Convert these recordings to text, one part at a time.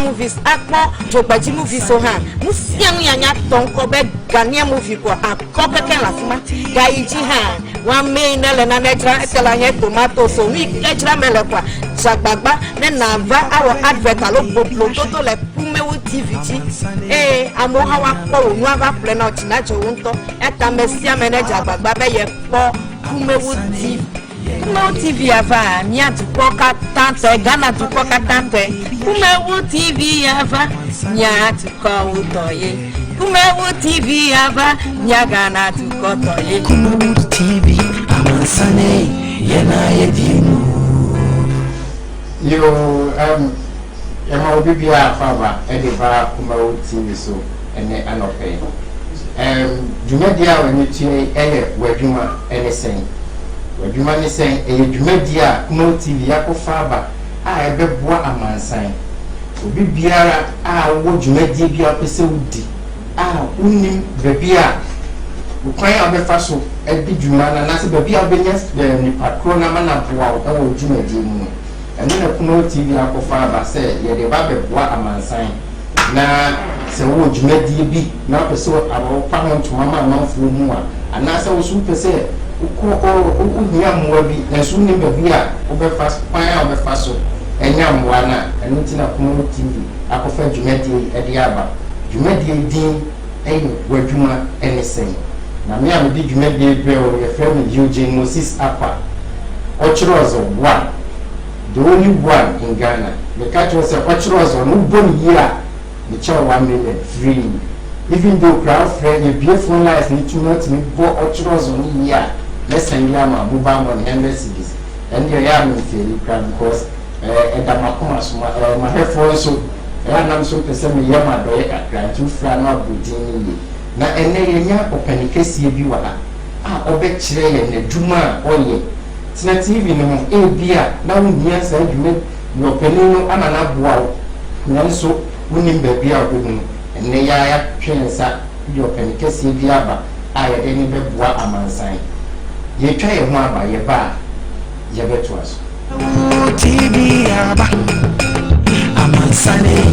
movies akpo jogbaji movies so ha musiam yanya tonko be Ghanaian movie ko akobe ken la fima gaiji ha wa me na le na netra etela he tomato so mi ejra mele kwa jagbagba ne na va our advert alo boblo toto le Kumewu TV ti amo hawa po nu ava plena otina jo wonto eta mesia manager agbagba be ye po Kumewu TV Kumewu TV ava ni atuko katante Ghana atuko katante Kumewu TV ava ni atuko utoye Kumewu TV ava ni Ghana atuko toye Kumewu TV amansane yena yedimu yo Emma Obibia Fava, Ediva, Kumewu TV so, and Anope. Jumedia, when you see Webuma, anything. Webuma is saying, a Jumedia, Kumewu TV, Yako Fava, I be boa a man sign. Obibia, what Jumedia Pesudi, Unim, Bebia, Ukraine of the Faso, Eddie Jumana, Nasa Bebia Benes, the Patrona Manapua, or Jumedia. And then a Kumewu TV ako father said, "Yeah, the baby boy a man sign." Na se wo djumadi bi na pese abo pa ho to mama manfo mu a ana se wo su pese ko hia mwa bi na su ni ba bi a wo be fa kwan a wo be fa so enya mwa na enu ti na Kumewu TV ako fa djumadi e di aba djumadi din wadwuma enesen na me am di djumadi be o ye friend Eugene Moses Apa Ochirozo 1. The only one in Ghana. The catch was a watchers on one year. The child 1 million free. Even though crowd friend, a beautiful life need to not me bought watchers on year. Less than Yama, Mubam on 100 cities. And the Yam in crowd because my hair for so. And I'm so percent Yama Doyaka cried 2 francs Budini. Now, and then ya open case you are. Obey Chile and the Juma only. Tina TV no bia na wunnia sa adwuma no panin no anana boa nanso wunim ba bia obehu enne ya twensa yo panin kesi bia ba aye de ni be boa amansan ye twa ye ho aba ye ba ye beto aso TV aba amansane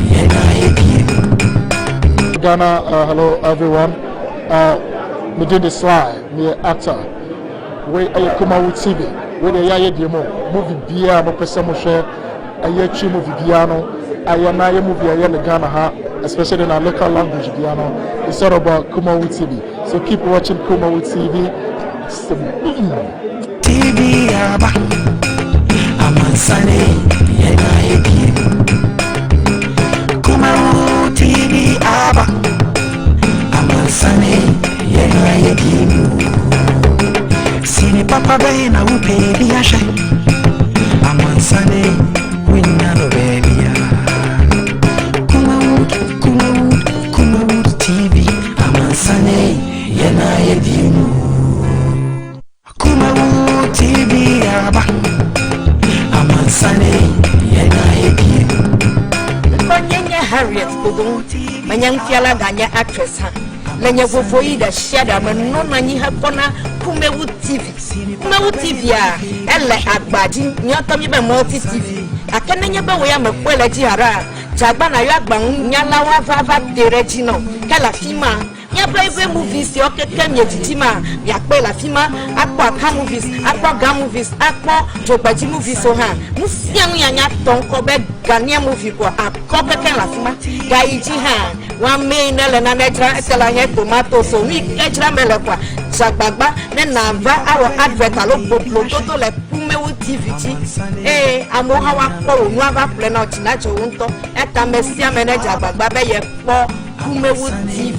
ye na ye bi Ghana. Hello everyone. Me do the slide, me actor. We are Kumewu TV. We are Yaya Demo. Movie Bia, no person mo share. Aye movie Biano. Aye na movie aye le Ghana ha, especially in our local language Biano. It's all about Kumewu TV. So keep watching Kumewu TV. TV aba amansane yena yebi Kumewu TV aba amansane yena yebi Sini papa be na upe biashe amansane winna no baby ya Kumewu TV amansane yena yebi Kumewu TV aba amansane yena yebi Manyanya Harriet Kudu Manyang Fiala Ganya actress ha Lenya vovoyi da shada mano nanyi hapona Kumewu TV. Kumewu TV ya ele agbaji nyota mi be multi TV. Akene nye be we ya mekwele ji ara. Jagba na yo agba nyala wa va dereji no. Kala fima nya play movies yo keke nye jitima ya pe la fima akwa ka movies akwa ga movies akwa jogbaji movies so ha. Musiam yanya tonko be Ghanaian movie ko akobe ken la fima gaiji ha. Wa me na le na netra etela he tomato so mi ejra mele kwa jagbagba ne na va our advert alo boblo toto le Kumewu TV ti amo hawa po nu ava plena otina jo wonto eta mesia manager agbagba be ye po Kumewu TV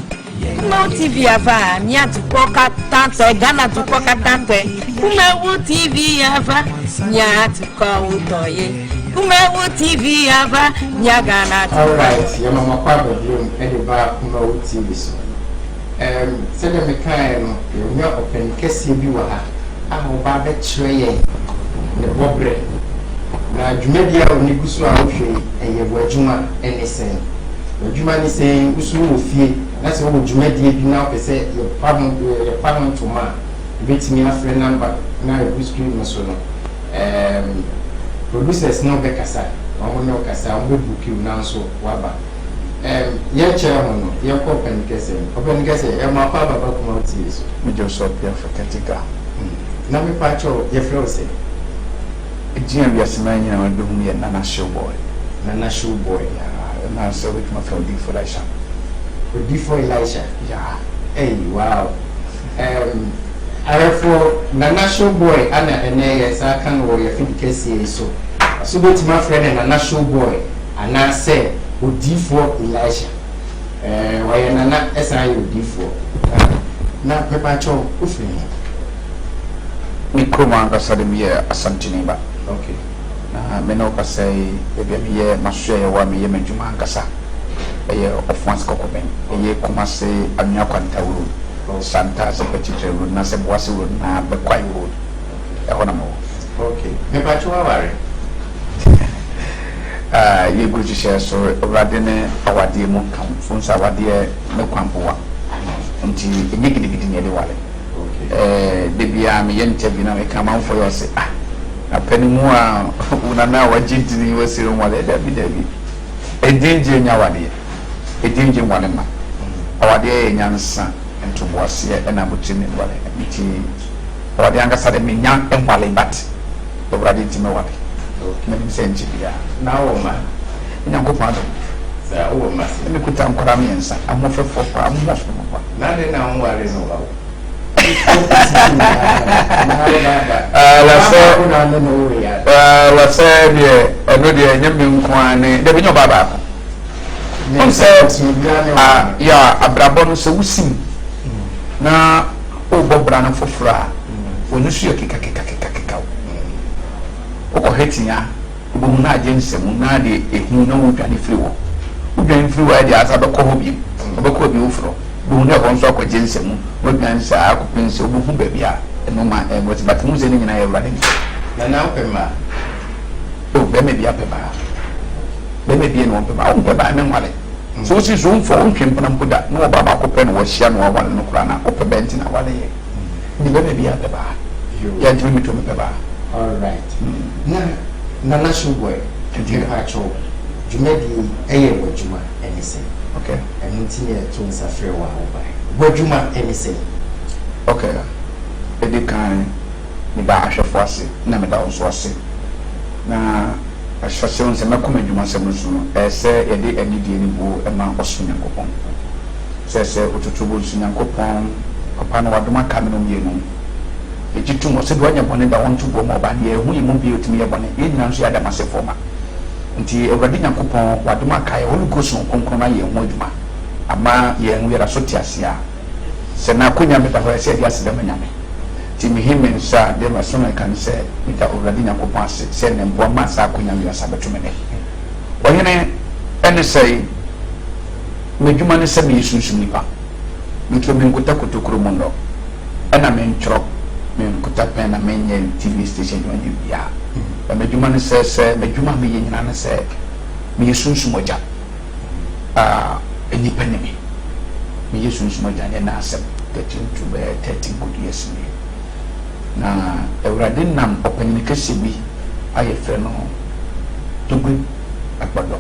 Kumewu TV ava ni atuko katante Ghana atuko katante Kumewu TV ava ni atuko utoye Kumewu TV ava ni Ghana. All right, your mama kwaba biom Ediva Kumewu TV so. Said the kind of your open case you be ha. I'm about the tray the bobre. Now, Jumedia or Nigusu are and your Wajuma anything. Wajuma is saying, Usu fee. That's what Jumedia be now. They say your pardon to ma. Beat me a friend number. Now, a good screen, Masono. Producers no Becasa. ɔmo no kasa ɔmo buki na so waba yɛ kyerɛ ho no yɛ kɔ ɔpɛni kɛse yɛ ma pa baba kuma tie so me Joseph Pierre Fakatika na me pa cho yɛ frɛ ose Ejia wiasema nyina wadu hu yɛ Nana Show Boy na so with my friend for Elisha before Elisha yeah hey wow arefo Nana Show Boy ana ene yɛ sa kan wo yɛ fi kɛse so beti my friend Nana Show Boy ana say odifo Elisha wayɛ Nana esa yɛ odifo na pepa cho ofiri mi koma ngasa de mi yɛ Asantini ba okay na me no ka say e be mi yɛ mahwe yɛ wa mi yɛ madwuma ngasa ɛyɛ offense kokoben ɛyɛ koma se anua kwanta wuro Santa se petite road na se boase road na be kwai road ɛhɔ na mo okay pepa cho aware ye go to share so awade ne awade mu kan fun sa awade me kwampoa nti enye gidigidi ne de wale de bia me ye interview na me ka man for you say na panimu a una na wajiti ni wasiru wale da bi edinje nya wade edinje wale ma awade ye nyansa nto boase e na botini wale nti awade anga sa de me nya enwale bat awade ti me wale many sense ya na wo ma nyango pa do sa wo ma me kuta nkora me nsa amofefo pa amoso mo pa na de na wo ware no ba la se de eno de nyame nkwane de binyo baba ko nse ya abrabo no se wusim na o bobra na fofura onu su yo kika o hetia bo na agensem na de ehu na wo dwane firi wo dwane firi wo de asa be ko hobi obekọ bi ofro bo na ho nso akọ gensem wo dwane sa akopinse obo hu ba bia eno ma motivate mu ze ni nyina ye wrade na pema o be me bia pema be me bia no pema o pema me nwale so si zo mfo o twempana mpoda na oba ba kopẹ na wo hia na wo wale no kura na opẹ benti na wale ye ni be me bia pema ya ntimi to me pema. All right. Nana Show Boy. Continue her show. Jumedi eye wajuma anything. Okay. And ntini to nsafre wa obai. Wajuma anything. Okay. Edi kan ni ba ahwefo ase na me da onso ase. Na ahwefo nse makoma dwuma se musu no. Ese yede anidie ni bo e ma oso Nyankopon. Se otutubo nsu Nyankopon papa na wadoma ka me no mienu. Ejitu mo se do anya bone da won to bo mo ba ne hu yimu bi otimi ye bone e nyina nso ya da mase forma nti Awurade Nyankopon wadoma kai Holy Ghost konkron na ye hu adwuma ama ye hu yera so tiasia se na konya me da ho se dia se da manyame ti mi himen sa de ma so na kan se mi da Awurade Nyankopon ase se ne mbo ma sa konya me asa betu me ne ohene ene sei medwuma ne se me yesunsu nipa nto me nkota kotokoro mo ndo ana me ntro men kuta pena menye TV station yon ya medjuma ne se medjuma me nyina ne se me yesunsu moja eni penemi me yesunsu moja ne na asem 13 good years ni na Awurade nam opanyin kese bi aye fe no tugbe agbado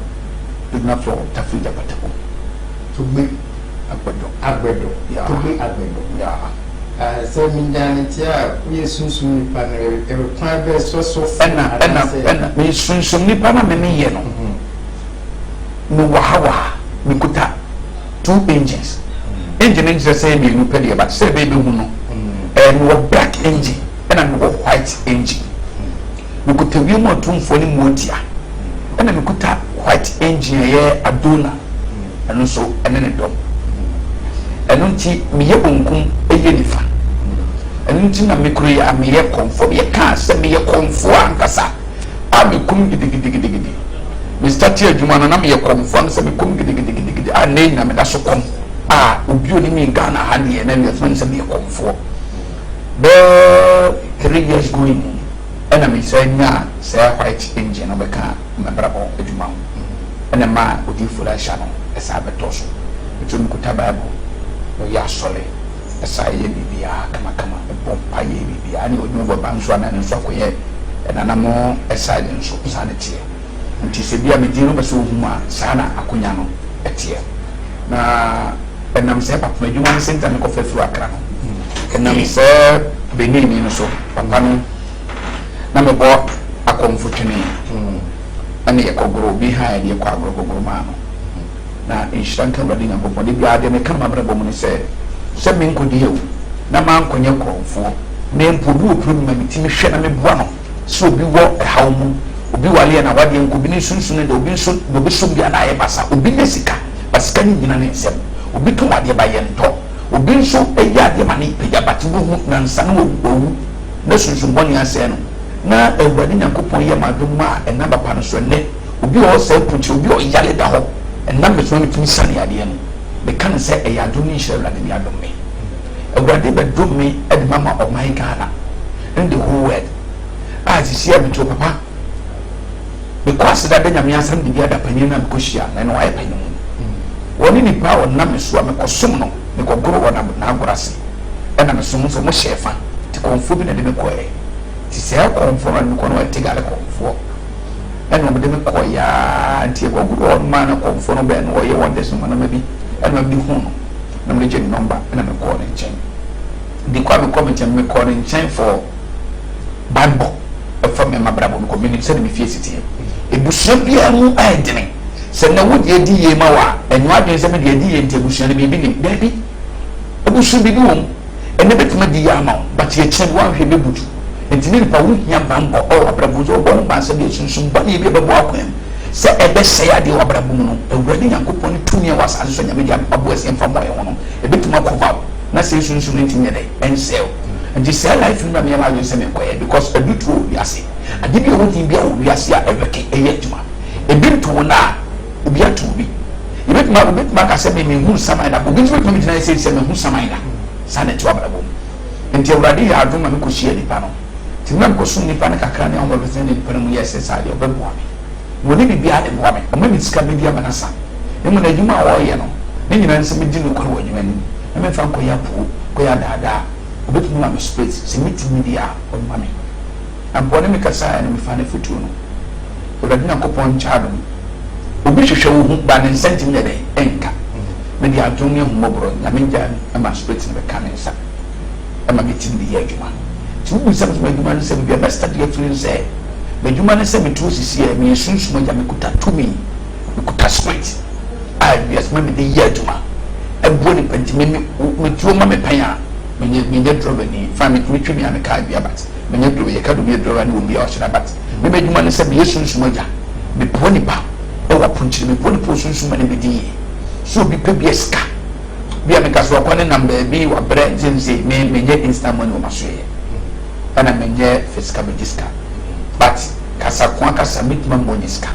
tugna fo tafida patako Tugbe agbedo ya tugbe agbedo ya so minjani tia we sunsu ni pa na e kwa be so ena me sunsu ni pa na me ye no no wahawa me kuta 2 engines engine engine say be no pele but say be hu no no black engine ena no white engine me kuta wi mo tumfo ni motia ena me kuta white engine ye adona eno so ene ne dom eno nti me ye bonkum eye nifa eno nti na me kuru ya me ye comfort ye ka se me ye comfort ankasa a me kum gidigidi me start adwuma na me ye comfort se me kum gidigidi a ne na me da so kom a obi oni me Ghana ha ne na me fun se me ye comfort be 3 years going ena me say nya say white engine no be ka me brabo adwuma ena ma odi fula sha no esa betoso etum kuta bible no ya sole esa ye bibia kama bompa ye bibia ni odimo baba nso ana nso akoye ena na mo esa de nso sa de tie nti se bia me di no be so huma saa na akonya no etie na enam se papa adwuma ne center ne kofa furu akra no enam se benin ni no so papa no na me bo akomfo twene ane ekogoro bi ha ye kwa agoro ma no na instant brother nya kopo de bia de me kan mabra bo mu ne se me nkodi hewu na ma nkonye kromfo na mpodu opuru ma mitimi hwe na me boa no so obi wo hawo mu obi wale na wade nko bi ne sunsun de obi nso obi so bia na ye basa obi ne sika basika ni nyina ne nsem obi to wade ba ye nto obi nso eya de ma ne peja batibu hu na nsa no owu na sunsun boni ase no na Awurade Nyankopɔn ye madom a ɛna bapa no so ne obi o se puchi obi o yale da ho ɛna me so mitimi sane ade no be kan se eya do ni hye Awurade ni adom me Awurade be dom me e mama o my Ghana in the whole world as you see me to papa because that then nyame asem de bia da panyin na ko hia na no aye panyin woni ni pa won na me so me ko som no me ko goro wona na agorase e na me som so mo shefa ti konfo bi na de me ko e ti se konfo na me ko no e tigale konfo e no me de me ko ya ti ko goro won ma na konfo no be no ye won de so na me bi e na bi hu no na me je number e na me ko ne chen di kwa me ko me chen me ko ne chen for Bible from my brother community said me face it ebusua bia mu aedene se na wo de di ye ma wa enyo adwen se me de di ye nti ebusua ne bi ni dabi ebusua bi wom ene betuma di ya ma but ye chen wa hwe bebutu enti ne pa wo hia bambo o abrabo zo bo no ba se de sunsun ba ne bi bebo akwem se ebe se ya de abrabo mu no Awurade Nyankopɔn tumi a wasa so nyame dia abo ase mfa mo ye ho no ebetuma kova na se sunsun enti ne dai ensel and just say life in my life is because a bit true yasi I give you one thing be a yasi a every yetuma a bit to na be a to be you make my bit back as me who samina but which make me say who samina sana to ababo until ready ya do me ko share ni pano ti na ko sun ni pano kakra ni on be sen ni pano mu yes say de obebo ami woni bi bia de bo ami o me ska be bia manasa e mo na juma o ye no ni nyina nse me di no ko wo juma ni e me fa ko ya pu ko ya dada obet mu am spirit se meti media on mame ambone me kasa na me fa na futu no Awurade Nyankopɔn chaado obi hwehwɛ wo hu ba ne sentim ne den enka media adom ne humobro na me gya ama spirit ne be ka ne nsa ama meti ne ye adwuma ti wo bisa me adwuma ne se bia best study afiri se me adwuma ne se me to sisi e me sunsun agya me kuta tumi me kuta spirit yes me de ye adwuma e bo ne panti me tuo ma me panya menye drobe ni family twimi ame ka bia bat menye drobe ye ka do bia drobe ni obi a ochira bat me medwuma ne se be yesunsun agya me poni ba o wa punchire me poni po sunsun ma ne be di so bi pe bia ska bia me ka so akwa ne number bi wa bre nzenze me menye instant money o maso ye ana menye fiscal diska but kasa kwa kasa mitma moniska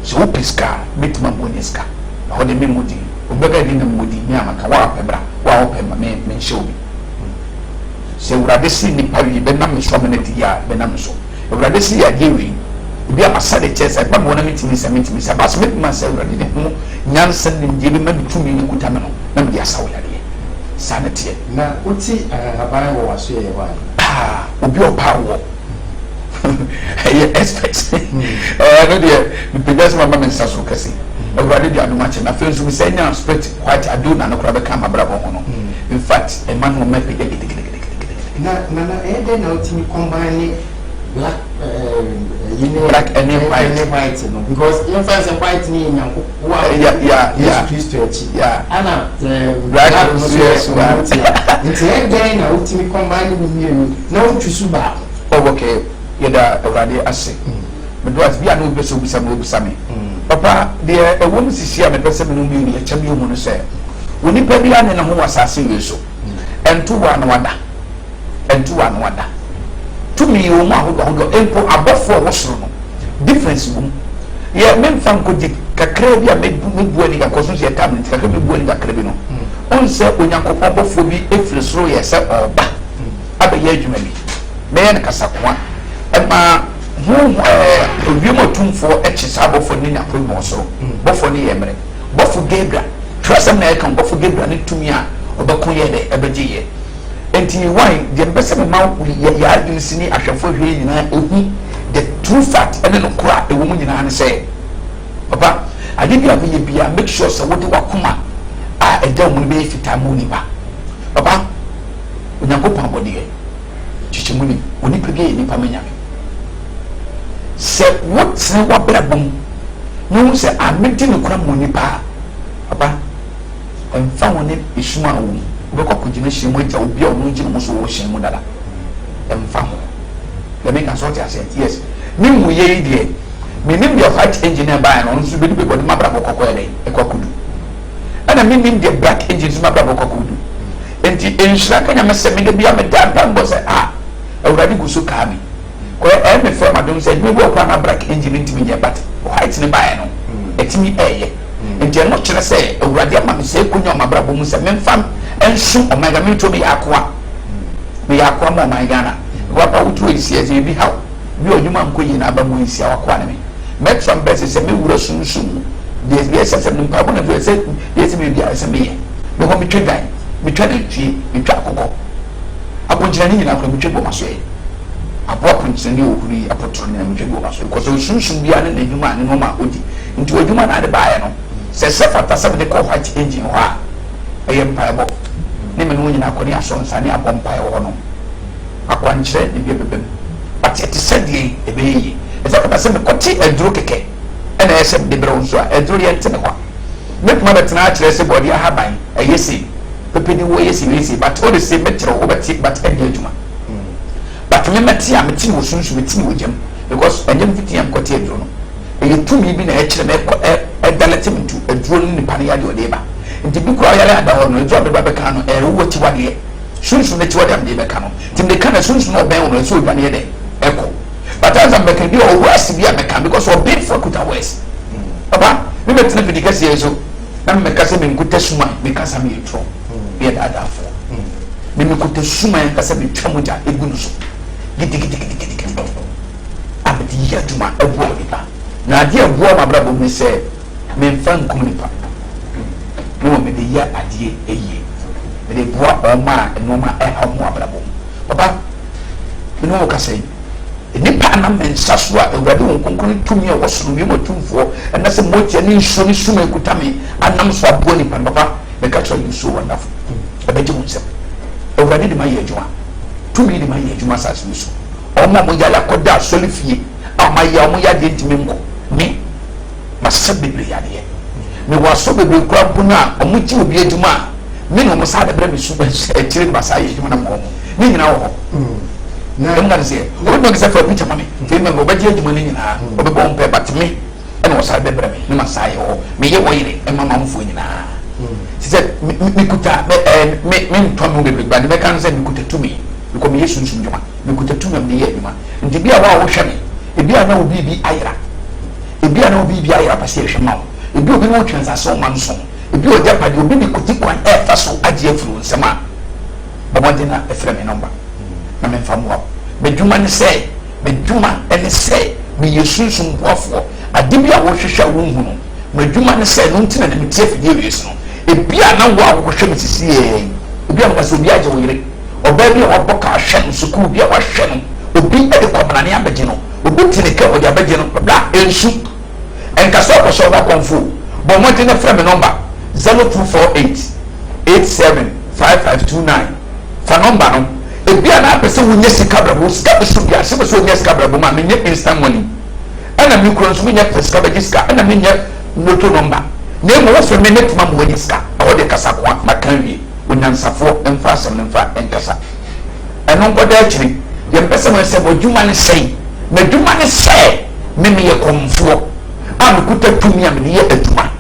so piska mitma moniska ho de me mudi obega ni na mudi me amaka wa pebra wa opema me show se Awurade si ni pawi be nam so me neti ya be nam so Awurade si ya dewi bi amasa de chese ba mo na mitimi sa ba so me se Awurade ne ho nyansa nim de be ma bitumi ni kuta me no na me ya sawo ya de sanete na uti haban wo waso ye wa obi o pa wo ye expect no de me pegas ma me nsa so kase Awurade de adoma che na fe nso me say nya expect quite adona no kra be ka ma bra bo ho no in fact e man no me pe na na ultimate combine black black and white no because in fact white ni nyanko yeah Christo echi yeah ana black yes nti na ultimate combine ni na utusu ba okay yeda Awurade ase me do as bia no be so bisa me papa de e won sisi a me pese me no mi ya chami mu no se woni pa bia ne ho wasase yeso ento wa na wada entuwa no wada tumi o ma hodo empo abofo wo soro no difference bum ye memfan ko di kakra bi a mebu ani ga koso se tablet kakra mebu ani ga kakra bi no on se onyankopɔ abofo bi efiri soro ye se oba abaye adwuma bi me ne kasakwa ema ho obiemo tumfo echi sa abofo ni na ko mo soro bofo ni ye mere bofo Gabriel trust na e kan bofo Gabriel ni tumi a obakon ye de ebeje ye enti why the best ma ya adwin sini ahwefo hwe nyina ehu the true fact ene no kura ewo mu nyina ne say papa ade bi a me bia make sure say what wakoma a eda mu be fita mu ni ba papa onyankopon abode chichimu ni oni pege ni pa menya se what say wa brabom no say amedi ni kura mu ni pa papa emfa woni isuma wo be kokugina hyimu agya obi a ono gina mo so wo hyimu dada emfa ho let me consult you say yes me mu ye die me nim the fight engineer by no so be body mabra kokko ede ekokudu ana me nim the black engine so mabra kokudu enti enshira kanya mese me de bia me dan bo say awurade gusu ka mi ko me from adon say me wo kwa na black engine ntimi ye but white ne by no etimi eye enti no kire say awurade ama me say kunya mabra bo mu say me mfam ensu omega me to be akwa mo my Ghana wapa utu esi ezi bi hawo bi onyuma nkoyi na aba mu esi akwa na me metro mbese se me wura sunsun des bi ese se mpa bona do ese yesi me bi ese me ye me ho me twedan me twede tue me twa akoko aponjira ni nyina akwa me twebo maso ye abo aponjira ni ohuri apotro ni me twebo maso ko so sunsun bi ane na nyuma ne no ma odi nti onyuma na de baaye no se fata se de ko white engine ho a eyempa ebo ne me no nyina akoni asonsa ne abompa ye ho no akwankyerɛ ne bi bebem but it said the ebeyi efa ka se me koti aduro keke ɛna ɛsɛ de brɛ nso a aduro yɛ ntene kwa me kuma betena akyerɛ se body ahaban ɛyesi pepeni wo yesi but all the same metro obeti but ɛnyɛ adwuma but me meti a meti wo sunsu meti wo gyam because ɛnyɛ mfiti am koti aduro no ɛyɛ tumi bi na ɛkyerɛ me ɛdalete me ntu aduro no nipa ne yade ɔde ba nti bi kura yare ada hɔ no aduro be ba bɛka no ɛwo ti wadeɛ sunsun ne ti wade am de bɛka no tim de kana sunsun no bɛn wo so odwane de eko but as am bɛka bi o west bi ameka because o bid for kuta west aba me betena bi dikasi yeso na me kasa me nkuta suma me kasa me etro be da da fo me nkuta suma me kasa me twamo ja egunu so gidi abdi ya juma ebu nipa na ade ebu ma brabo me se me mfa nkum nipa no me de ya ade eye de boa oma enoma homo abrabo papa no ka say nipa na mensa so a awurade won konkon tumi a wosoro mi matumfo na se motia ni nso ni suma ekutame anam so abo nipa papa me ka try you so wonderful abeje mo nsem awurade de ma ye adwuma tumi de ma ye adwuma sa so oma mo yala koda solifie ama ya mo ya de ntimi nko me masabebre ya de me waso bebre kura buna omo ji obi adwuma me no musa da brɛ me su ɛkyire ba sa yɛ dwuma na mo ni nyina wɔ na ngam se o do ke se fa picture mame fe me go ba je dwuma ni nyina o be bon pe but me ɛna wo sa da brɛ me ni ma sa yɛ wɔ me yɛ wɔ yire e ma ma mfo nyina ti se me kuta me ntɔ mo be ba de me kan se me kuta tumi because me yesu nsum dwuma me kuta tumi me yɛ dwuma nti bia wa wo hwɛ me e bia na obi bi ayira e bia na obi bi ayira pa se hwɛ ma e bia obi no twensa so ma nso ebi o japa de obi ni kuti kwan fa so agye afuru nsema bomode na efre me number na me famu be dwuma ne se be dwuma ene se me yesunsun boafo ade bi a wo hwehwe wo hu no me dwuma ne se no ntina na me tie fidie wies no ebi a na wo a wo hwehwe me sisi ebi a so obi agye wo yire oba bi a wo ka hwe no suku bi a wo hwe no obi e de komana ne abegye no obi tine ka o de abegye no bla ensu enkaso ko so ba konfu bomode na efre me number 0248 875529 fa number no ebia na apese wonye sika brabo sika beso bia se beso wonye sika brabo ma menye instant money ana mi kuro nso menye sika be sika ana menye noto number na mo wo fe me net ma mo wonye sika o de kasa kwa makan wie onyansafo emfa asem emfa enkasa eno ngoda akiri ye pese mo se bodwuma ne sei na dwuma ne sei me ye komfo am kuta tumi am ne ye adwuma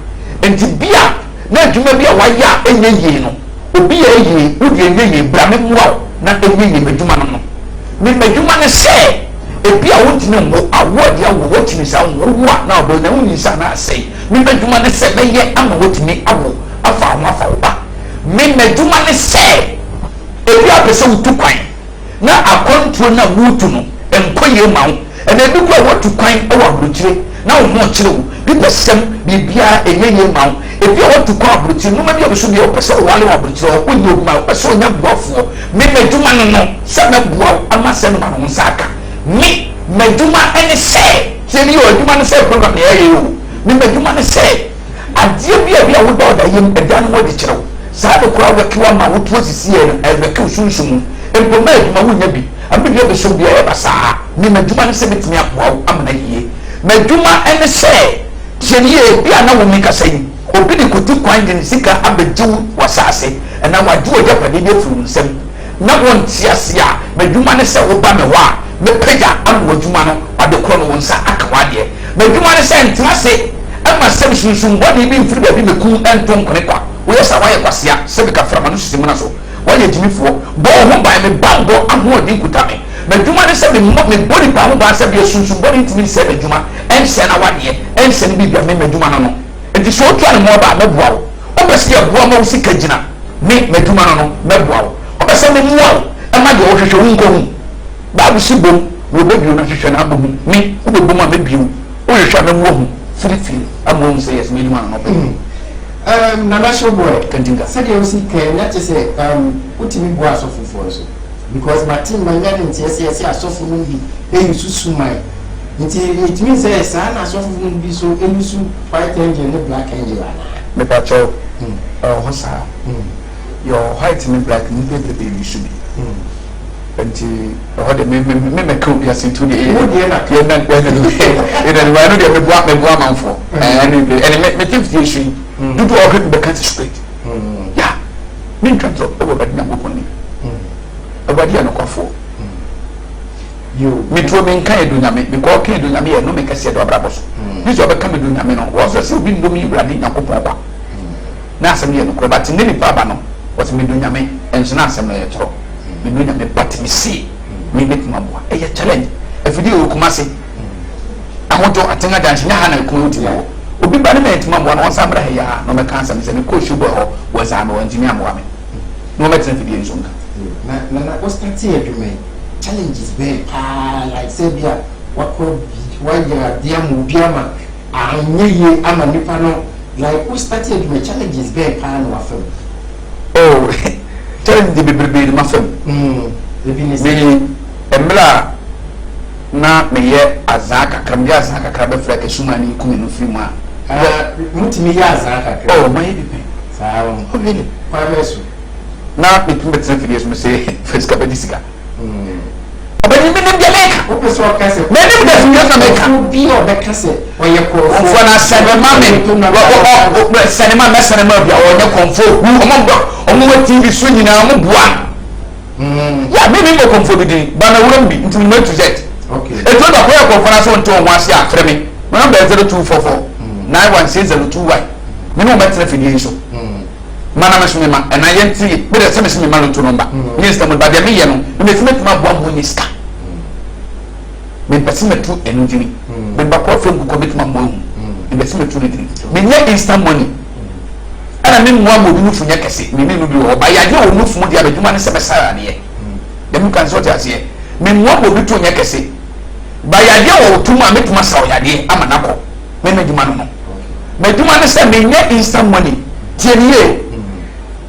enti bia na adwuma bi a waya enye yie no obi ya yie odi enye yie bra me muwa na enye yie adwuma no me adwuma ne se ebi a wotine mo awodi a wo wotine sa wo na obo na woni sa na sei me adwuma ne se me ye ama wotine awo afa ba me adwuma ne se ebi a pese wutu kwan na akonto na wutu no enkoye ma wo ena ebi kwa wotu kwan e wa brotire na wo mo kire wo bi pesem bibia enye ma wo ebi a wotu kwa brotire no ma bi obeso bi opese wale wa brotire o nyo ma opese onya buafo me meduma no se na bua ama se no ma no nsaka me meduma ene se se ni o duma ne se program ya ye o me madwuma ne sɛ adeɛ bi a woda ɔda yam ɛda no wɔde kyerɛw saa de kora wɛkewa ma wotoɔ sisi yɛ no ɛwɛkew sunsum mpoma adwuma wonya bi abɛdua bɛsɛm bi a ɛba saa me madwuma ne sɛ bɛtumi aboa wo amana yie madwuma ɛne sɛ tiɛ ne yɛ bi a na wo mi kasa yi obi de kotu kwan de sika abɛgye wo wasase ɛna wagye wo japade bi afiri nsɛm na wɔn te ase a madwuma ne sɛ woba me hɔ a mepagya ama w'adwuma no wade korɔ no wo nsa aka wadeɛ madwuma ne sɛ ntena se ɛma sɛm sunsum bɔne bi mfiri baabi meku ɛnto nkone kwa woyɛ sa woayɛ kwasea sɛ bika frama no sisi mu na so woayɛ gyimifoɔ bɔ wo ho ban me bambɔ ahoɔden kuta me madwuma ne sɛ mebɔ nipa ho ban sɛ bia sunsum bɔne ntimi nsɛ madwuma ɛnsɛ na wadeɛ ɛnsɛ no biribia me madwuma no no nti sɛ wotua ne mmoa ba a mɛboa wo wobɛ sɛ yɛboa ma wo sika gyina me madwuma no no mɛboa wo wobɛ sɛ memmoa wo ɛma deɛ wohwehwɛ wo nkɔhu baabu si bom na wobɛbio no hwehwɛ no abɔmu me wobɛbom a mɛbio wohwehwɛ a mɛmmoa hu firifiri ama wo sɛ yɛsɛ madwuma no no Nana Showboy, Kantinga. Said you see, not to say, what do you go as of for so? Because my team, my men, yes, I saw for movie, they used to sue my. It means a son, I saw for movie, so you sue white engine, the black engine. Me pacho, what's that? Your white and black, the baby should be. And what the me could be as into the air. And I know they will walk me one for. And it make the issue. Do to all the country straight. Yeah. Mean terms of over but number one. About the other you me to me kind do me because can't do me no make a set of brabos. This will become doing me no was a still been doing running a papa. Nasa me no but in any babano was me doing me and Sanasa me a trop. Me doing me but me see me make my boy a challenge. A video Kumasi. I want to attend a dance in a hand community. Obi ba ne met ma mo no sabra ya no me kan sam se me ko shubo ho was am engineer mo ame no me tena fidie nsunka na what start here do me challenges be like say bia wakọ why ya dia mo bia ma anyeye ama nipa no like what start here do me challenges be no afem oh challenge de bebrebe ma fam the business me emla na me ye azaka kram ya azaka kra be fra ke sumani ku no fi mu a mutimi ya azaka kra oh my depend sawo oh really kwa beso na me tumbe tena fidie me say first ka be disika obani me nem jamaica o peso ka se me nem da fi jamaica bi o be ka se o ye ko fo na cinema me cinema bia o ne konfo o mo TV so nyina mo bua ya me mo konfo bi din ba na wuram bi nti me to jet okay eto da ko ya conference on to mo ase afre me my number 0244 916021 me no better fidie so mana me so me ma na yenti be de se me ma no to number me sta mo ba de me ye no me se me ma bo mo ni ska me pese me to enudini me ba ko fem ko me to ma mo me pese me to ni me nya instant money ana me mo mo bi no funya kese me no bi o ba ya je o no fu mo dia adwuma ne se be sara ne ye dem kan so tia se me mo mo bi to nya kese ba ya je o tuma me tuma sa o ya de ama na ko me na adwuma no me adwuma ne se me nya instant money tie nie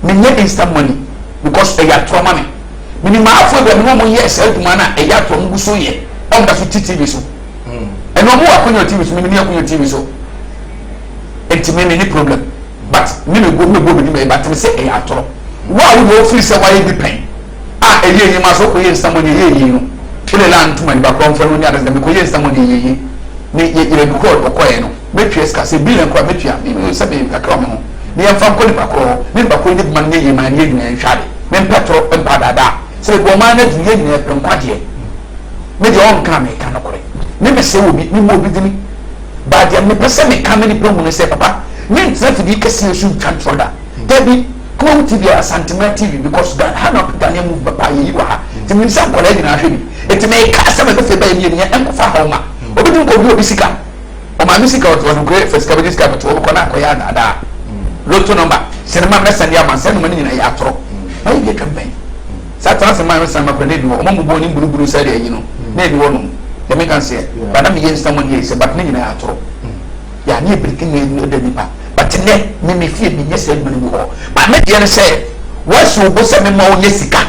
me nya instant money because e ya trauma me ni ma afo be mo mo yes adwuma na e ya to mo so ye on da so TV so eno mo akonyo TV so me ni akonyo TV so enti me ni problem but me go me but me say e ya toro wa wo no free say why be pen ah e ye ma so ko ye instant money ye no kile la ntuma ni ba ko mfa no ni ada me ko ye instant money ye ni ye bi ko ko ye no me twa ska se billion ko me twa me say be kakra me ho ni ya fa ko ni ba ko ni man ye man ye ni nhwade me petro e ba dada se go man na di ye ni e kwade me de on ka me ka no kore me se obi ni mo obi dini ba de me pese me ka me ni promo ne se papa me ntse di kese su transfer debi come TV asantema TV because that had not done move papa yi wa ti me sa kore di na hwe bi eti me ka se me fe ba ni ni en ko fa ha ma obi dun ko bi obi sika o ma sika o to ko first ka bi sika to ko na ko ya na da lotto number sinema me send ya man send money na ya toro ayi ge campaign sa transfer man send ma ko ne bi o mo bo ni buruburu sa de yi no na bi wono de me kan se ba na me yen sta money se but ne na ya toro ya ni breaking ne de bi pa but ne me fie me nyese adwuma ni ho ba me de ne se wasu bo se me ma o nyesika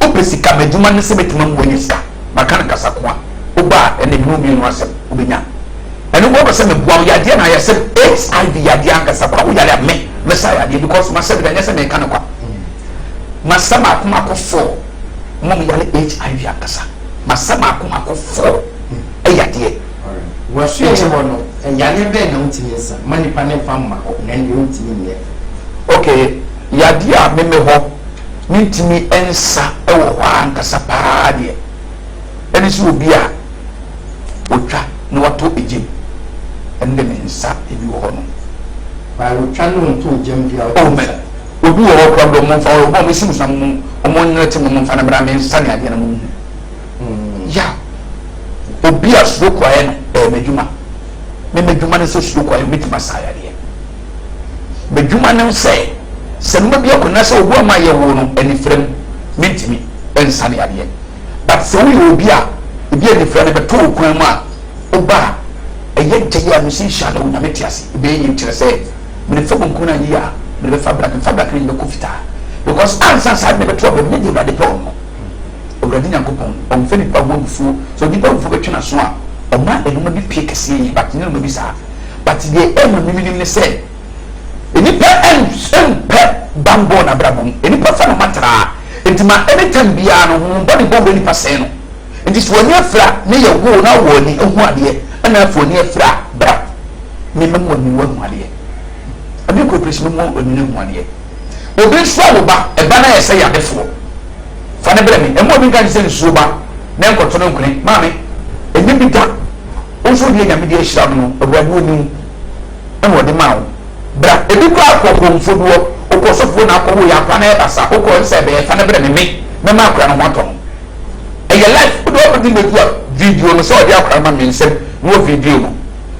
o pesika madwuma ne se betima mo nyesika maka na kasa ko a o ba ene bi no bi no asem o benya ɛno wo bɛsɛ me bua yadeɛ na yɛ sɛ HIV yadeɛ ankasa kwa wo yale me mesa yadeɛ because ma sɛ bɛnyɛ sɛ me ka no kwa masama akoma ko fo mom yale HIV ankasa masama akoma ko fo yadeɛ wasu yɛ hɔ no yale bɛ na untimi nsa manipa ne famma na ne untimi nyɛ okay yadeɛ a meme hɔ mintimi ensa ɛwɔ hɔ ankasa paa deɛ ɛne sɛ obi a otwa na wato egyem ɛne me nsa ebi wɔ hɔ no ba otwa no nto egyem bia o me obi wɔ hɔ problem mo fa o bo me sim sam mo ɔmo nyɛte mo fa na bra me nsa ne adeɛ na mo ya obi a suro kwae no medwuma me medwuma ne so suro kwae metima sa yadeɛ medwuma ne sɛ sɛ no bi akona sɛ obu ama yɛ wo no anifrem mentimi ensa ne yadeɛ but sɛ wo yɛ obi a ebi anifrem ne beto okwan mu a oba ɛyɛ gye ya no si sha na wonyame tiase ebe yi kyerɛ sɛ me fa bonko na yi a me be fabric ne be kofita because ansa sa ne beto obi ne de pɛ no owurade nyankopɔn ɔmfa nipa wo bufuo so nipa wo betwena so a ɔma enuma bi pie kɛse yi but ne no bi saa but deɛ ɛma miminim ne sɛ enipa empɛ bambo na brabom enipa fa no matara entima anytime bia no ho body bomb enipa sɛ no enti so ani afra ne yɛ wo na wo ni ehu adeɛ ana afo ni afra bra me mem woni wo hu adeɛ abi ko presi mo woni ne hu adeɛ obi so aboba eba na yɛ sɛ yadefo fa ne bra me emo obi kan sɛ nsuo ba na nkoto no nkune maame eni bi da onso die nyame die hyira no awurade woni ɛna ɔde ma wo bra ebi ko akɔkɔ mfoduo okɔsofo na akɔwo ya kwa na ɛbasa okɔ nsɛ bɛ fa ne bra me ma akora no moto ɛyɛ life do obi me do video no so ɔde akora ma me nsɛm wo video no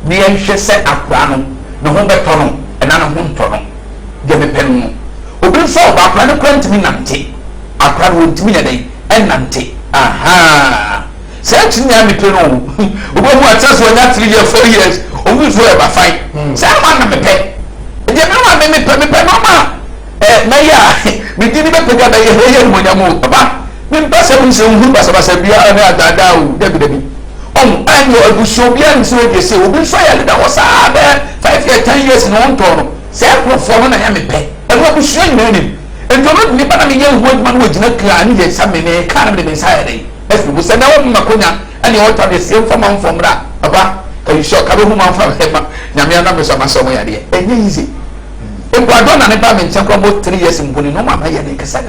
ne yɛhwɛ sɛ akora no ne ho bɛtɔ no ɛna ne ho ntɔ no de me pɛ no obi nso ɔba akora ne kora ntimi nante akora no ntimi nya dɛn ɛnante aha sɛ ntimi nya me pɛ no obi mu atase ɔnya 3 years 4 years obi nso ɛba fine sɛ ama na me pɛ de me ma me pɛ no ma na ya me di ni be pega da ye monyamu baba me mpasa mu nsem hu basa bia na adada o dabi anyo abuso bia nso de se obi so ya leda wo saa be 5 years 10 years no onto no se profo no na ya me pɛ e wo abuso nyina ni entono ni bana me ye hu aduma no gina kra ni ye sa me ne ka na me nsa ya dai esu bu se na wo makonya ani wo ta de se mfama mfomra baba ka sho ka be hu manfa ma nyame na me so ma so mo ya de enye easy embado na ne ba me nkyɛ kwa mo 3 years mboni no ma yɛ ne kasa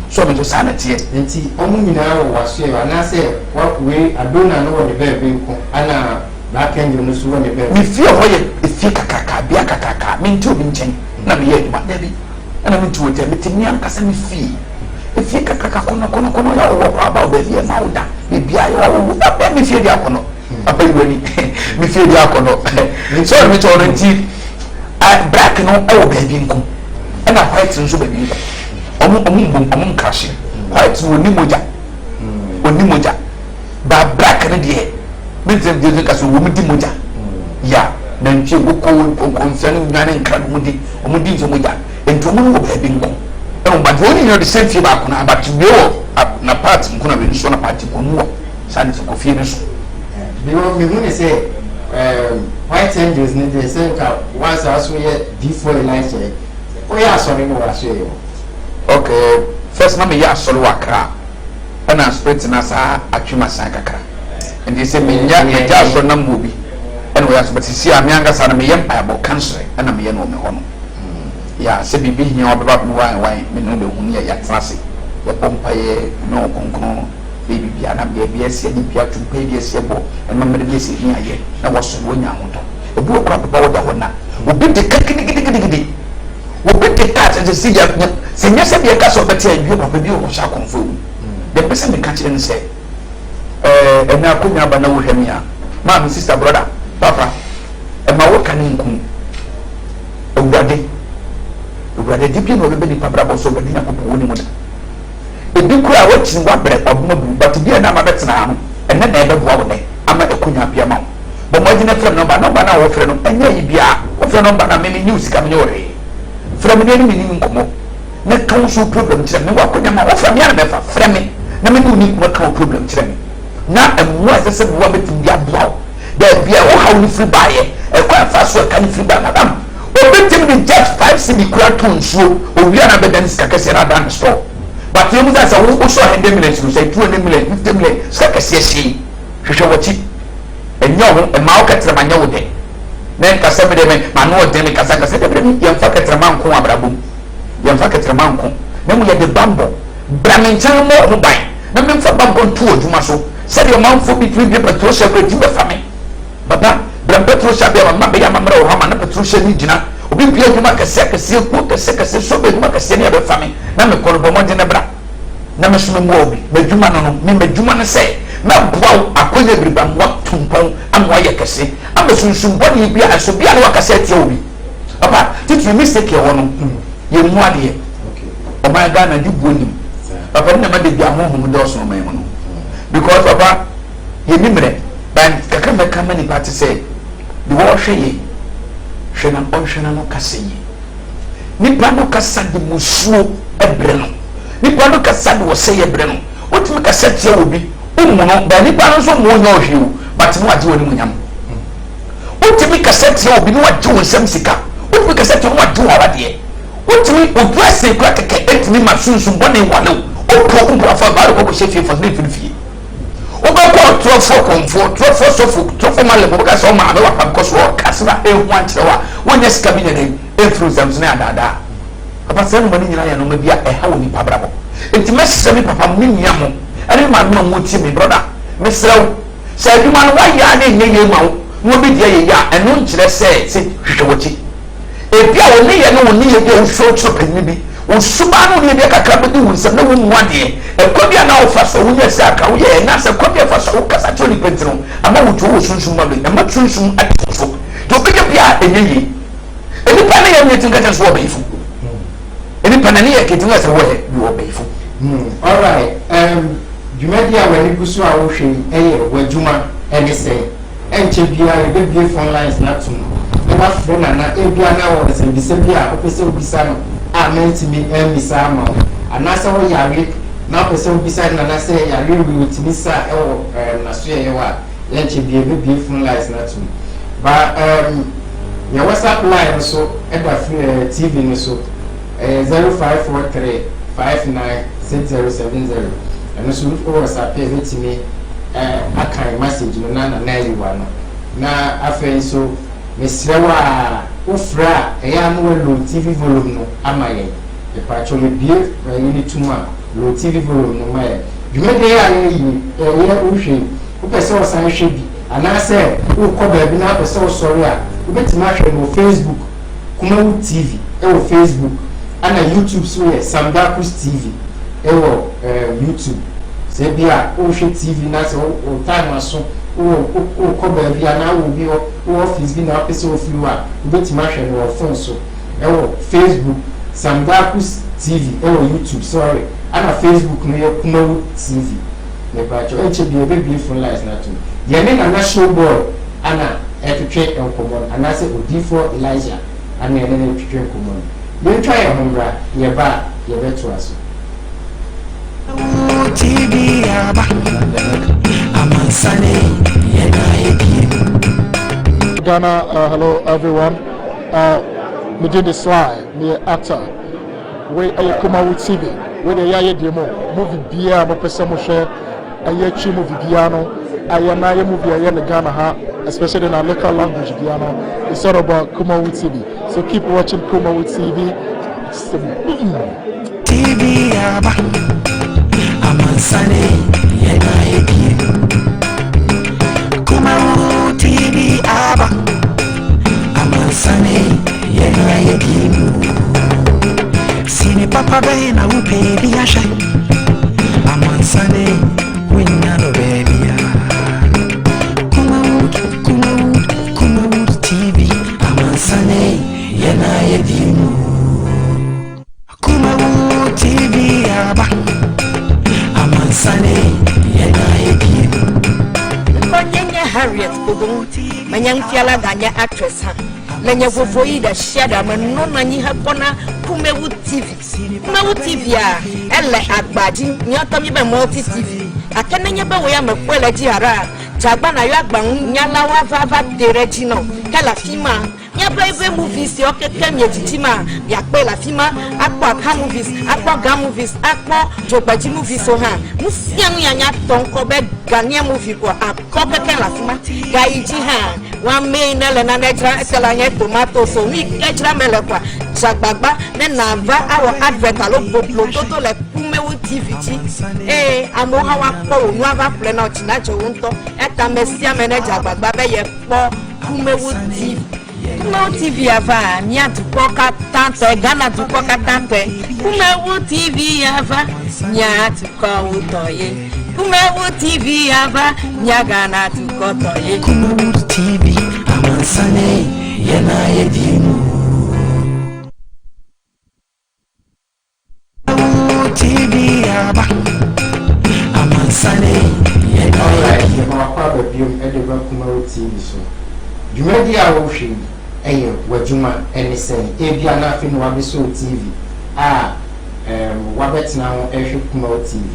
so me to sana tie enti omu nyinaa wɔ waso ana sɛ we adona no wɔ ne baabi nko ana back end no so wɔ ne baabi me fie hɔ yɛ efie kakaka bia kakaka me nti obi nkyɛn na me yɛ adwuma dabi ana me nti wo tɛ me timi ankasa me fie efie kakaka kono ya wɔ kwa ba baabi na wo da me bia ya wɔ ba me fie di akono apa yi wani me fie di akono so me to no nti black no ɛwɔ baabi nko ɛna white nso baabi nko ɔmo nkrahye white no oni moja ba black no deɛ mentem de ka so wɔm di moja ya na ntwe wokɔ nfɛn nyane nkra no di ɔmo di nso moja enti ɔmo no wɔ baabi nko ɛno ba de oni no de same fie ba ko na ba to be wɔ na part nko na be nso na part ko no wɔ saa ne so kɔ fie ne so me hu ne sɛ white angels ne de say ka once aso ye D4 Elijah o ya asori no aso ye okay first na me ya asori wakra ana spirit na sa atwema san kakra and they say me nya ja asori na mobi ana we aso but si a me anga sa na me yem pa bo cancer ana me ye no me hono ya se bibi hia obeba no wan me no be hunu ya trase ya pompa ye no konkon baby bia na bia sia ni bia tumpa bia sia bo na me de sia hia ye na wo so wonya hodo obi okura papa wo da hona obi de kakidi obi de tat de si ya se nya se bia ka so beti adwo papa bi wo sha konfo de pese me ka kire ne se na akonya ba na wo hemia ma me sister brother papa ma wo kan nkum owurade di bi no be ni papa brabo so be ni akopɔ wo ni mo da ebi kura wachin wa bre obuma bu but bia na ma betena no enne na ebe boa wo ne ama ekonya bia ma bo mo gina frɛ no ba na wo frɛ no enya yi bia wo frɛ no ba na me news ka me ore frɛ me ni ni nkomo na kan so problem kyerɛ me wa konya ma wo frɛ me na me fa frɛ me na me ni ko kan problem kyerɛ me na emu a sɛ bo wa betim bia boa da bia wo how ni free buy e kwa fa so ka ni free buy madam obetim ni just 5 cedi kura ton so owi ana be dan ska kese na dan store but you must say wo so 100 million so say 200 million 50 million ska kese shi hwehwe wachi enyo ho e ma o ka tra manya wo de na ka se be de me ma no de me ka sa ka se de me yem fa ka tra man ko abrabum yem fa ka tra man ko na mu ye de bambo bramenchan mo ho ban na me fa bambo to oduma so se de man fo bi bi petrol se ko di be fa me baba bram petrol se be ma be ya ma mra o ha ma na petrol se ni gina obi bia duma ka se ko ka se so be duma ka se ni be fa me na me ko bo mo de na bra na me so me mo obi me duma no me me duma na se na boaw akonya briba mo tumpon amwa ye kese amesunsun boni bia aso bia na wakase tie obi papa titi mistake ye wono ye mu ade o ma ga na di bonim papa na ma de bia honhom de oso ma no because papa ye nimre ban kaka me kama ni party say the wo hwe ye hwe na on hwe na no kase ye ni pa no kasa de musuo ebre no ni pa no kasa de wo say ebre no otimi kasa tie obi umuno ba ni pa no so mo nya ohwe but mo age woni munyam otimi kasa tie obi no age won sam sika otimi kasa tie mo age wabade otimi odwase kura keke etimi masunsun bone wale opo umbu afa ba ko she fi for fi oba ko trofo konfo trofo sofo trofo male ko ka so ma be wa pam ko so kasra e ho anchewa wonya sika bi ne e through zams na dada papa se no mani nyina ya no ma bia e ha woni pabrabo etimi se mi papa mi nyamo ani ma no mo ti mi brother me srew se aduma no wa ya na nye ye ma wo bi dia ye ya eno nkyere se hwehwe wochi e bia wo ne ye no ni ye bia wo so chopani bi wo suba no ne bia kakra bi wo nsem na wo muade e ko bia na wo fa so wo ye se aka wo ye na se ko bia fa so wo kasa choni pentino ama wo jo wo sunsun ma bi na ma sunsun atofo do bi bia enye yi eni pa na ye ne tinga tan so wo beifu eni pa na ne ye ketinga se wo he bi wo beifu all right Jumadi a wani gusu a wo hwe eye wadwuma ene se enche bia e be bia phone lines na tum e ba fo na na e bia na wo se bi se bia o pese obisa no a mentimi emisa ma ana se wo yare na pese obisa na na se yare wi otimi sa e wo na so ye wa enche bia be bia phone lines na tum ba ya WhatsApp line so e da free TV ni so 0543 596070 and so WhatsApp e betimi akan message no na yiwa no na afen so mesrewa ufra eya no low TV volume no amaye e pa chole bie ni tuma low TV volume no maye jumede ya yi uhwe u pese o san hwe bi ana se u ko ba bi na pese o sori a u betima hwe no Facebook kuma u TV e o Facebook ana YouTube so ye Samdakus TV ewo YouTube se bia o hwe TV na se o time aso o ko ba bia na wo bi o office bi na pese o fiwa o betima hwe no phone so ewo Facebook Samdakus TV ewo YouTube sorry ana Facebook no ye Kumawu TV ne ba cho enche bia be bi phone lines na to ye me na show boy ana etwetwe enkomon ana se odifo Elijah ana ye ne etwetwe enkomon ye twa ye hombra ye ba ye beto aso TV aba amansane yena yedi Ghana, hello everyone. Me did the slide, me actor. We are Kumawu TV. We the Yaya demo movie bia mo pese mo share aye chi movie piano aye na ye movie aye in Ghana ha, especially in our local language piano. It's all about Kumawu TV. So keep watching Kumawu TV. TV aba amansane yena yedi Kumawu TV aba amansane yena yedi Sini papa be na upe biasha amansane winna no baby ya Kumawu TV amansane yena yedi Kumawu TV aba amansane yena yedi Konyenya Harriet Kudum manyang fiala ganya actress ha lenya vovoyi da shada manno nanyi ha kona Kumawu TV a ele agbaji nyoto mi be multi TV akenenya be wo ya mekwela ji ara Jabana yo agban nyala wa va derechino kala fima nya play movies yo keke nye titima ya pe la fima akpo aka movies akpo ga movies akpo jogbaji movies so ha musiam ya nya tonko be gania movie ko akko keke la fima ga iji ha wa me na le na netra ekala nye tomato so mi ejra mele kwa jagbagba ne na va awo advert alo boblo toto le Kumewu TV amo hawa po nu ava plena china chonto eta mesia manager gbagba be ye po Kumewu TV Kumewu TV ava ni atuko katante Ghana atuko katante Kumewu TV ava ni atuko utoye Kumewu TV ava ni Ghana atuko toye Kumewu TV amansane yana yedimu TV aba amansane alright you ma kwa ba biom e de ba Kumewu TV so dwumadi a wo hwe eye wadwuma ene sen e bia na afi no wabeso TV wabetina ho ehwe Kumewu TV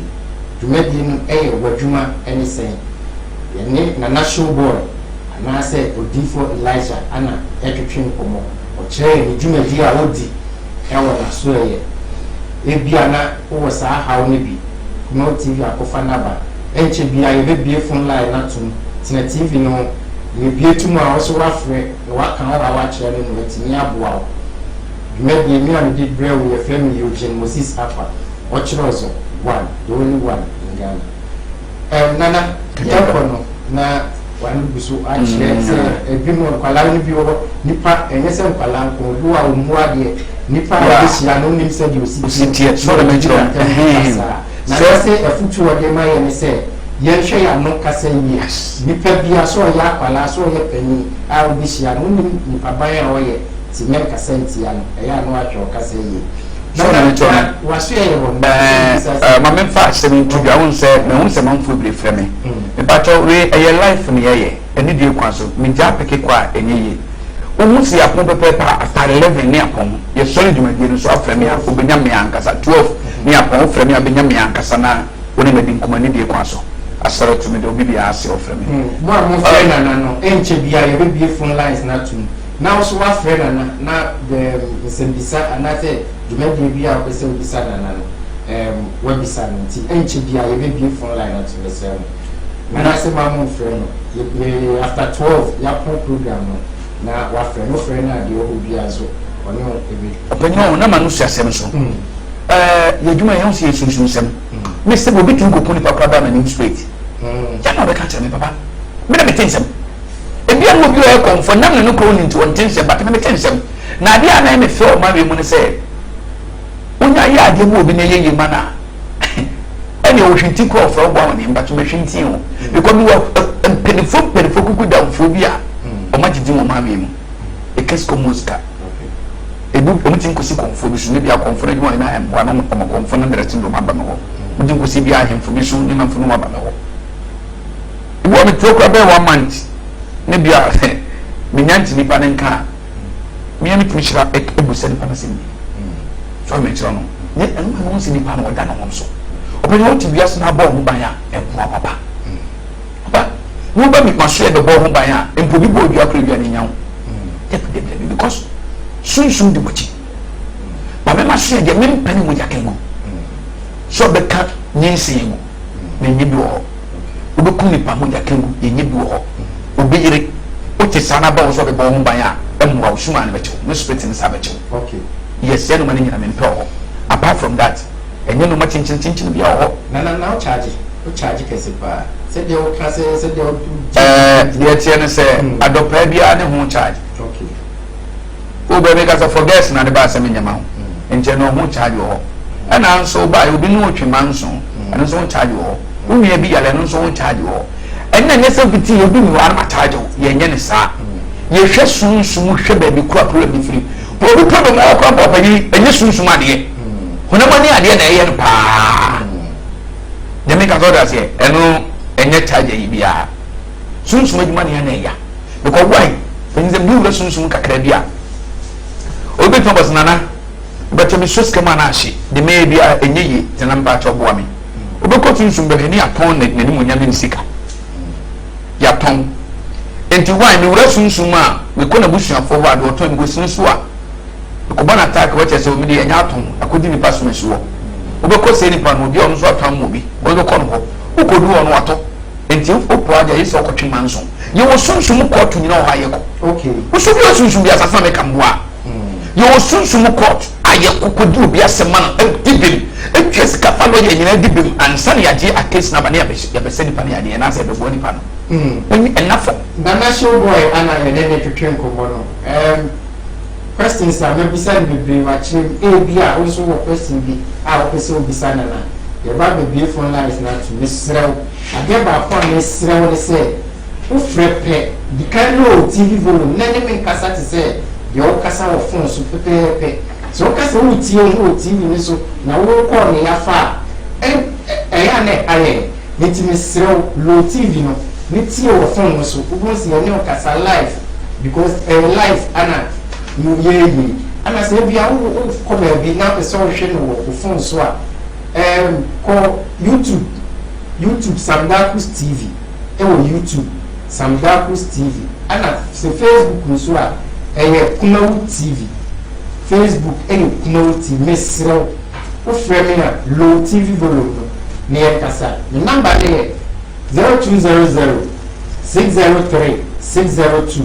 dwumadi no eye wadwuma ene sen ye na national board ana se odifo Elijah ana etwetwe nkomo o kire ni dwumadi a wodi e wona so eye ebia na wo sa hawo ne bi Kumewu TV akofa naba enche bia ye bebie phone line na tum tina TV no ye bie tum a wo so wafre wa kan wa kire no wetini aboa dwumadi mi am di brew ye family Eugene Moses Afa o kire ozo one the only one in Ghana nana yakono na wanu busu a kire se ebi mo kwala ni bi wo nipa enyese kwala nko do a omuwa de nipa a bisia no nim se di Ositie so le menjiro na se efutu wo de ma ye ne se ye hwe ya no kasa yi nipa bia so ya kwala so ye pani a bisia no nim nipa ban a wo ye ti men kasa ntia no e ya no atwo kasa yi na wasu ye wo ma men fa se min tuga won se me won se man fu bre freme me ba to we e life ni ye eni die kwa so me ja peke kwa enye ye omu si apon pepe pa after 11 ni apon ye sorry dwuma die no so afreme ya obenya me ankasa 12 ni apon freme abenya me ankasa na woni me din kuma ni die kwa so asara to me de obi bia ase ofreme mo frame na no enche bia ye be phone lines na tum na also wa frame na the sembisa anate dwumadi bia o pese obisa na no webisa nti enche bia ye be phone line na tum se na se ma mo frame no after 12 ya program no na wa frame na de o bia so ono ebe openyo na manu siasem so ye dwuma ye onse yesunsun sem me se bo bitu ko poni papa ba mani straight ya na be ka tell me papa me na me tensem e bia mo bi o e konfo na me no ko ni nti on tensem ba me tensem na dia na me fe o ma we mu ne se onya ya ade mo obi na ye ye mana ene o hwinti ko ofro gwa woni mba to me hwinti o because we penifo kuku da phobia o ma jiji mo ma we mu e kesko muska ebu omutin ko si konfo bi so ne bia konfo na dwuma na emwa na mo konfo na ndere tin do ma ba me ho mutin ko si bia ahemfo bi so ne na mfo no ma ba me ho ebu o me trokra be 1 month ne bia me nyanti ni pa ne nka me ami tmishira ebu se ni pa na se ni so me chiro no ne enu ma si ni pa no da no so open what bia so na ba ho ban ya emwa papa papa wo ba mi maso e be bo ho ban ya empo bi bo dua kra bia ni nyawo because sunsun de bochi ba me maso e de me mpani mo yakengo so be ka nyinsi yego na nyibi wo obe kun ni pa mo yakengo ye nyibi wo obe yire o ti sana ba wo so be bo ho ban ya emwa usuma na becho no spirit ni sa becho okay yes yenu mani nyina me mpe ho apart from that enye no ma chinchin bia ho na o charge kese pa se de o class se de o de tie ne se adopa bia ne ho charge okay o be make us forget na de ba se menyama ho enje no ho charge ho ana nso ba obi no otwema nso ana nso ho charge ho unye bi yale no nso ho charge ho enna nye se biti obi ni wa ma charge ho ye nye ne sa ye hwe sunsun hwe ba bi kura problem bi free obi problem na kwa papa yi enye sunsun ade hona mani ade na ye no pa de make us others here eno enye charge yi bia sunsun adwuma ne na ya because why when the blue le sunsun kakra bia obi to bos nana but me so skema na ahye de me bia enye yi tena mba cho boa me obi ko sunsun be ni apon ne ni mo nya ne sika ya aton enti why me wura sunsun a me ko na busuafo ho ade oton go sunsu a ko bana attack wa chese o me de nya aton akodi ni pass me so obeko se nipa no bi ono so aton mo bi o ko no ho ukodu ono ato enti opo aja yeso okotwe manso ye wo sunsun court nyina ho aye ko okay wo so bi sunsun bi asasa me kamboa ye wo sunsun court aye kokodu obi asema na dibim etwes ka fa lo ye nyina dibim ansa na yaje a case na ba na ya be se nipa na ya na se be bo nipa no enough Nana show boy ana ye ne twetwe nkomo no questions are maybe send me be watching bia also wo question bi a wo pese obi sana na ye ba be phone lines na to misrew ade ba fa misrew ne se o frepe di kan no TV volume na ne me kasa te se ye o kasa wo phone so pepepe so kasa wo tie wo TV ni so na wo ko ne ya fa ya ne aye ni ti misrew lo TV no ni tie wo phone no so wo se ye ne o kasa live because live ana you ye ana se bia wo ko be bi na pe so hwe no wo phone so a ko YouTube Samdakus TV YouTube Samdakus TV ana se Facebook nso a Kumawu TV Facebook Kumawu TV mesro o frame na low TV volume ne kasa the number there 0200 603 602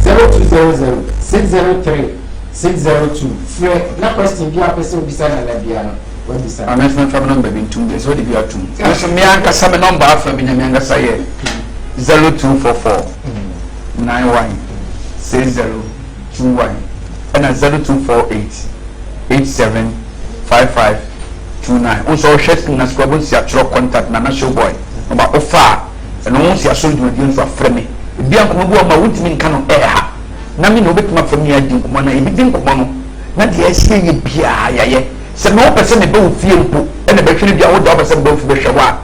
0200 603 602 free na question bi a person bi sana na bia no what is that I'm from number bin 2 days what if you are 2 so me anka some number from me anga say 0244 91 6021 and 0248 87 5529 also share na squabble si atro contact na show boy number offer and no si aso di odi nso afre me bia nkomo bu ma wutimi nka no ha na me no betuma from me adi nkomo na ebi din nkomo no na de asie ye bia yaye se no person be wo fie mpo e na be hwene bia wo da person be wo be hwewa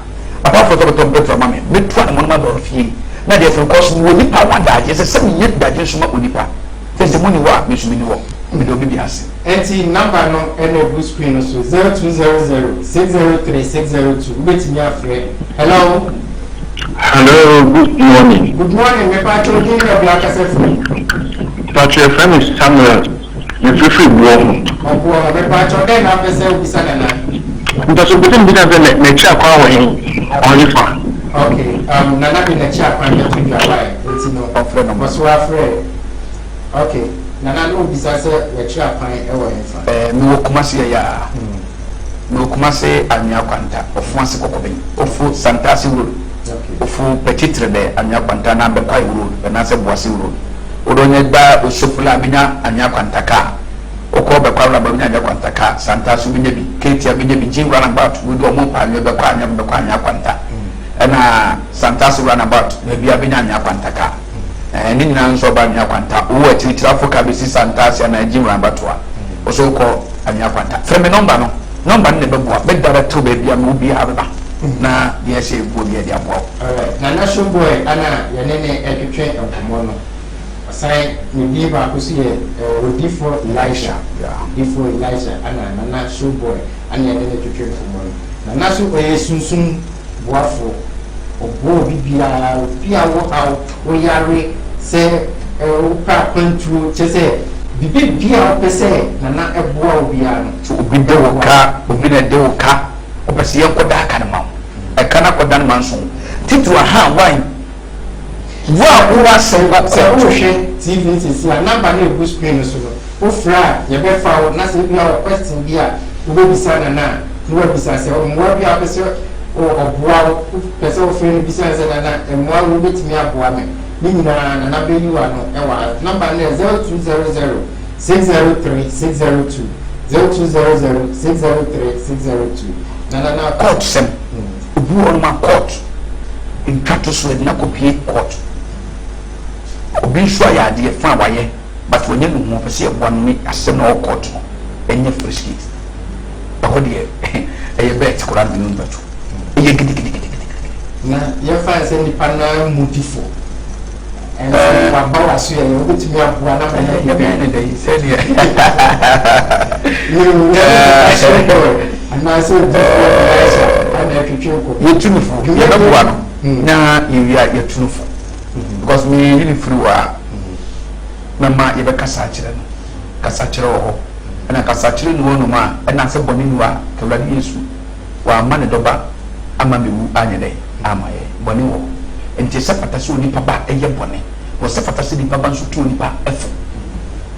apart from the better mama me twa no ma do fie na de from course wo nipa wanda je se me ye da je so ma onipa se se moni wa me so me ni wo me do bi ase enti number no ene blue screen so 0200 603 602 betimi afre hello. Hello, good morning. Good morning, my patron. Give me a black assessment. But your friend is Samuel. You feel free, bro. My patron, then I'm the same person. Because you couldn't be the chair calling only for. Okay, Nana in the chair, I'm going to be alive. It's no, was so afraid. Okay, Nana no business, the chair, I'm no kumasi ya. No kumasi anya kwanta. Ofuansi kokobeni. Ofu Santasi road. Ofu petitre de anya kwanta na be kwai road na se boase road odonye gba osofula binya anya kwanta ka okọ be kwa ba binya anya kwanta ka santa so binya bi ketia binya bi jingwa na about we do mo pa anya be kwa anya kwanta na santa so run about na bia binya anya kwanta ka ni nyina nso ba anya kwanta wo atitira ka be si santa so na jingwa about wa oso ko anya kwanta frame number no number ne be boa be direct be bia no bi abeba na yes e go be dia boa alright na national boy ana yenene etwetwe enkomo no asai ni bi ba ko si odifo Elisha odifo Elisha ana na national boy ana yenene etwetwe enkomo no na national boy sunsun boafo obo bibia wo aw wo yare se o pa kwantu chese bibi bia pese na eboa obia no so obi de wo ka obi na de wo ka opese ye koda aka na ma e kana koda na manso titru aha wan wa wa se o hwe TV sisi na number na e screen so no o fra ye be fa wo na se bia question bia wo be bisa na wo bisa se o mo bia pese o oboa pese o free bisa se na mo wo betimi aboa me ni nyina na be yi wa no e wa number na 0200 603 602 0200 603 602 na court sem obu on ma court in practice we na kopie court obi so ya de fa waye but when you know pese e bo no asem na court no enye fresh case ba de e bet kuran bi no batu e gidi na ye fa se ni pana motifo wa ba wa so ye o betimi aboa na ba ya be na dey say dia and I said this and I can check you tunufo you na boa no na you are you tunufo because me yini free wa na ma ye be kasa kire no kasa kire wo ana kasa kire no no ma ana se boni no a kawlade Yesu wa ma ne doba ama me wu anye dai ama ye boni wo enti se pata so ni papa eye boni wo se pata se ni papa so to ni pa efo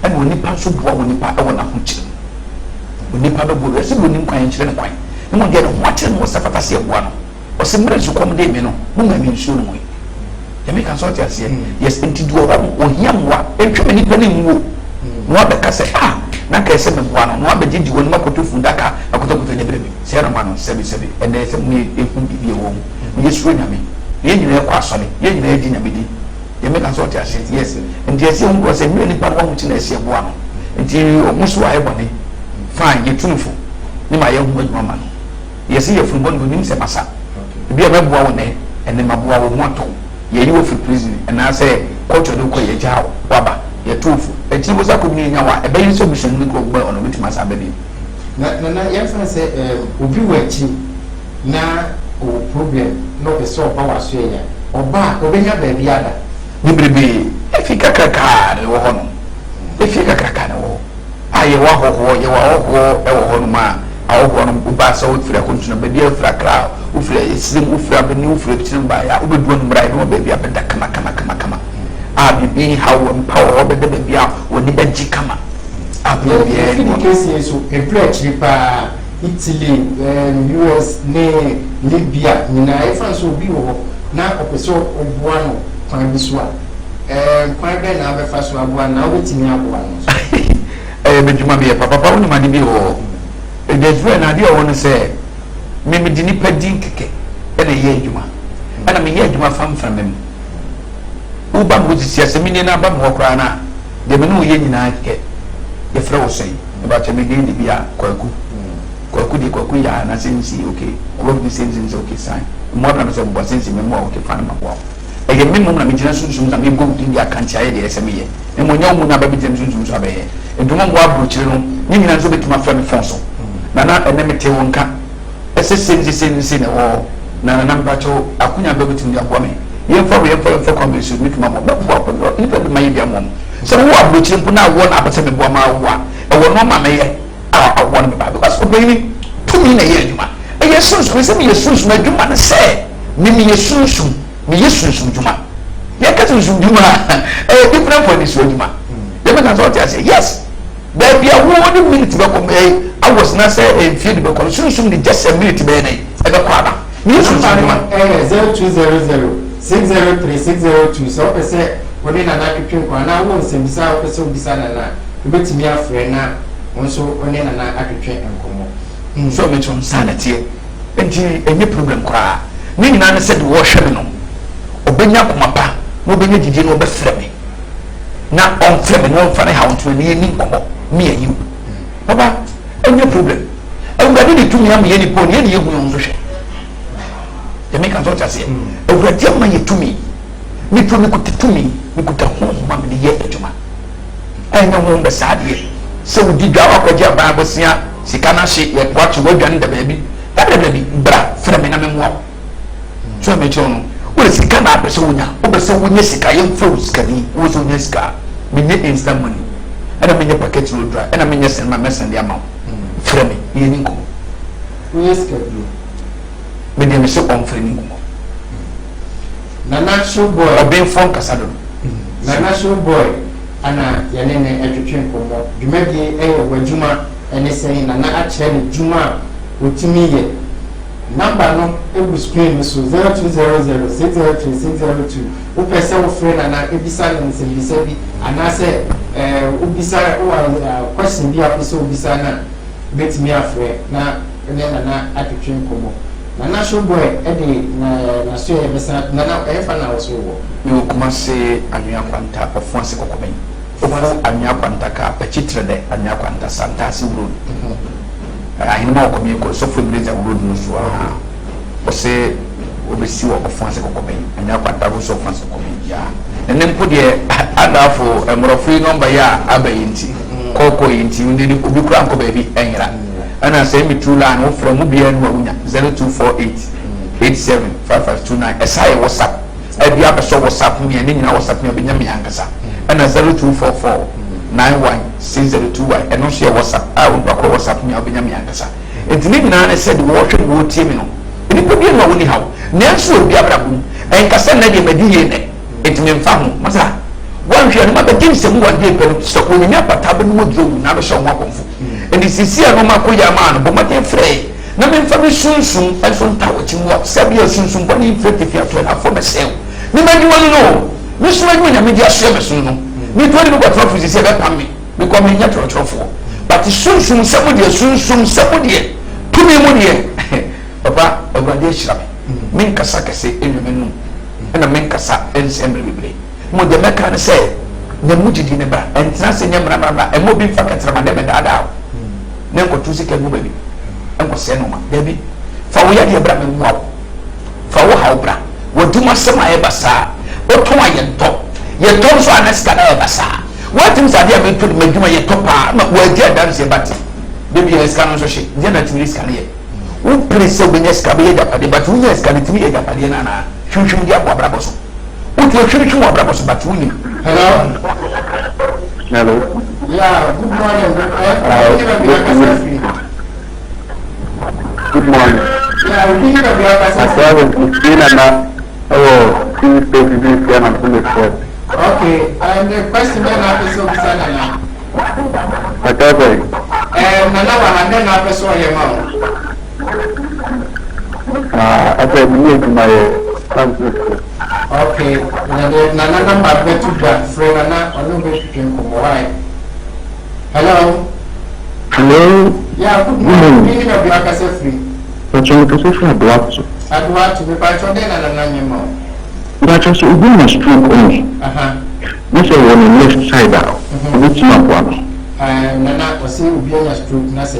ana oni pa so bo wo ni pa e wo na ho kire oni pa be bo se bo ni kwan kire ne kwan ni mo de no ho kire no se pata se bo no o se mre so kom de me no mo ma mi nsuo no ya me kan so ti ase yes enti do o hiamwa entwe ni pa ni nwo no abeka se na ka ese me bo no no abeji di woni makoto fundaka akotokoto ne brebe se ra ma no sebi ene se mu eku bibi wo mu Yesu nyame ye nyina kwa asole ye nyina edi nyame di ya me kan so ti ase yes enti ese hu ko se mre ni pa wo ti na ese bo no enti o muso aye bone fine ye tunfo ni ma ye hu adwuma ma no yes ye fun bon ni se masa bi e me bo wo ne ene ma bo wo moto ye yi wo fi prison na say culture do ko ye jawo waba ye tofu enti bo sa ko ni nya wa e be yin so mission ni ko gba ono bitima sa baby na ye fa say obi wachi na o problem no be so ba wa so ya oba obenya ba bi ada ni brebe e fi kakaka ne wo hono e fi kakaka ne wo aye wa ho ye wa ho e wo hono ma awo hono ba sa wo fira ko ntuna ba dia fira kra wo fira esim wo fira ba ni wo fira kitin ba ya wo be duon mbrai no ba bia beda kama bibi hawo empower wo beda bia wo ni banji kama bibi ni kesi so employ chipa Italy US ne Libya na efa so bi wo na opeso oboa no kwan bi so a kwan be na be fa so aboa na wo timi aboa no bejuma bi papa wo ni mani bi wo Deswe na dia won say me di nipa din keke ena ye adwuma ana me ye adwuma fam mem u ba mo ti ase me ni na ba mo kra na de me no ye nyina keke ye fra wo sei e ba che me din bia kwaku ya na sensi okay all of the sensi okay sign mo na so bo sensi me mo okay fan ma bo e ye me mo na me jina sunsun na me go din dia kan chia ye de ese me ye e mo nya mo na ba bi jina sunsun so abe ye e duma mo abro chire no ni nyina so betuma fra me fonso nana enemete wonka ese sensi ne wo nana bacho akunya be bitim dia kwa me ye for convention mit mama be kwa kwa ni be mai bia mom so wo abrochire mpo na wo na apese me bo ma wo e wo no ma me ye wo no me ba because obeying to me na ye adwuma e ye sunsun se me ye sunsun adwuma na se me ye sunsun adwuma ye ka sunsun adwuma different for this adwuma ye be kan so ti say yes there be a one minute be come I was not say field be come sunsun the just a minute be na e be kwa ba me sunsun adwuma 0200 603 602 so pe se woni na na twetwe kwa na wo nsembisa wo pe se obisa na na betimi afre na wonso woni na na atwetwe enkomo so me chon sanate enti enye problem kwa ni nyina na said wo hwe no obenya komapa no obenya didi no obefre me na on frɛ me no on fa na ha onto ni ni nkomo me ayi baba enye problem awurade de tumi am ye ni po ni ye hu yon so hwe e me kan so tase awurade am ye tumi ni tumi ko tumi ni ko ta ho ma me ye adwuma anya ho be saade se odi dwa akwaje ba bosia sika na hye ye kwacho wadwan da baabi da bi bra frɛ me na me mo so me chono wo sika na apese wonya wo be se wonya sika ye mfo sika ni wo so wonya sika me ne instant money ana me nye package no dra ana me nye sen ma mesen dia ma frɛ me ye ni nko wo sika do me de me se on frɛ ni nko na national boy obin phone kasado na national boy ana yanene atwetwe nkomo dwumadi wadwuma ene sei na na akyere ne dwuma otimi ye number no ebu screen so 0200603602 wo pese wo frɛ na ebisa ne nsembisa bi anase obisa question bi apese obisa na betimi afrɛ na ene na atwetwe nkomo na national boy ede na so ye besa na efa na wo so wo me kuma se anua kwanta ofonse kokoben ofo anua kwanta ka pachitre de anua kwanta santa si road ahina ko mi ko so fo breza road no so o se obesi wo ofonse kokoben anua kwanta go so ofonse kokoben ya ene mpo de adafo emrofri number ya abayinti koko yinti ndi obi kura nko ba bi enyira ana say me true line wo from mu bia no awunya 0248 875529 esai WhatsApp ebi abeso WhatsApp me ni nyina WhatsApp me obenya me ankasa ana 0244 916021 eno share WhatsApp wo ko WhatsApp me obenya me ankasa enti ni nyina ne said wo hwe wo tie me no ni ko bi no woni hawo nanso obi abrabum enkasa na de madiye ne enti me mfa ho masa wan hwe no mabegin se mu wande pe so ko ni apata be no dro na be so ho akonfo enti sisi no makoya ma no bo mate frɛ na me mfa me sunsun enso ntawo chimu sabi sunsun boni mfete fi ato na fo mesel ni madwuma no me so madwuma nya me dia so me sun no me to ni ko trofo sisi be pam me because me nya trofo but sunsun sabo dia sunsun sabo dia tumi mu dia papa ogade hira me nkasa kase enweme no na me nkasa ensemble bibre mo de meka ne se na mujidi ne ba entra se nya mra e mo bi fa katra ma de be dada ne ko tu sike mu baby enko se no ma debi fa wo ya de bra me mu awo fa wo ha bra wo duma sema e basa o to ye to so aneska na e basa what things are there me to me duma ye to pa na wo dia dance bati debi ye ska no so she dia na timi ska ne wo place o benya ska be ya pade but wo ye ska ne timi ya pade na na hwhwhum dia bo bra boso wo to hwhwhum wo bra boso but wo ni hello yeah good morning Good morning. yeah we think of your okay and the question then episode sana nana wa hande na episode ye ma okay nana number betu da friend nana onu be pikin ko why hello yeah good morning we think of your kase free Adwa to be part of the nana But also, we must stroke only. This is on the left side out. Which not one. Nana was saying, be on a stroke, Nasa,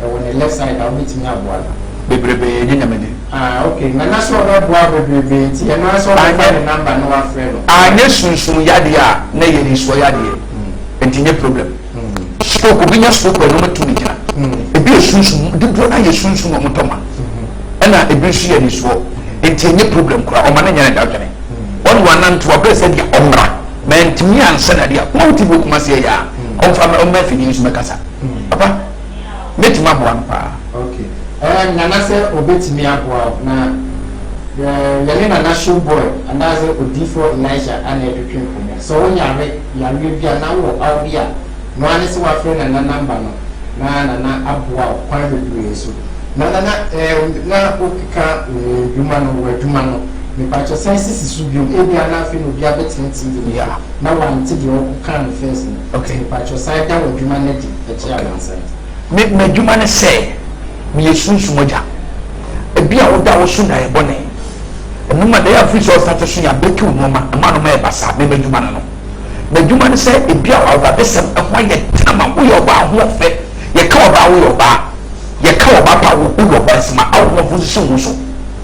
on the left side, I'll meet me up one. Okay, Nana saw that baby, and I saw I find a number, no one friend. I nation soon yadia, nay, is for yadia, and no problem. Stroke, we just spoke a moment to me. A beer soon, did not I soon soon on Motoma. And I appreciate this war. It's a problem. Or managing a one to a person, the Omra, meant to me and Senadia, multiple Masia, on from a method use Macassa. Papa, let him up one pa. Okay. And Nana said, obey me up now. Yelena National Boy, and as a D4 Elijah and everything. So when you are now out here, no one is our friend and a number. Nana Abwa, quite a so. Nana na okika human or human me patcho senses is subium ebi ana fe no bia betinti ya na wanti de o kan first okay me patcho side down with human net e chia answer me human say me yesunsu moja ebi a wo da wo su na e bone enu ma dey afi so start so ya beki wo ma no ma e basa me human no me human say ebi a wo da besem e ho ye tama wo yo ba ho fe ye ka wo ba wo yo ba ye ka oba pa wo wo basma awo position wo so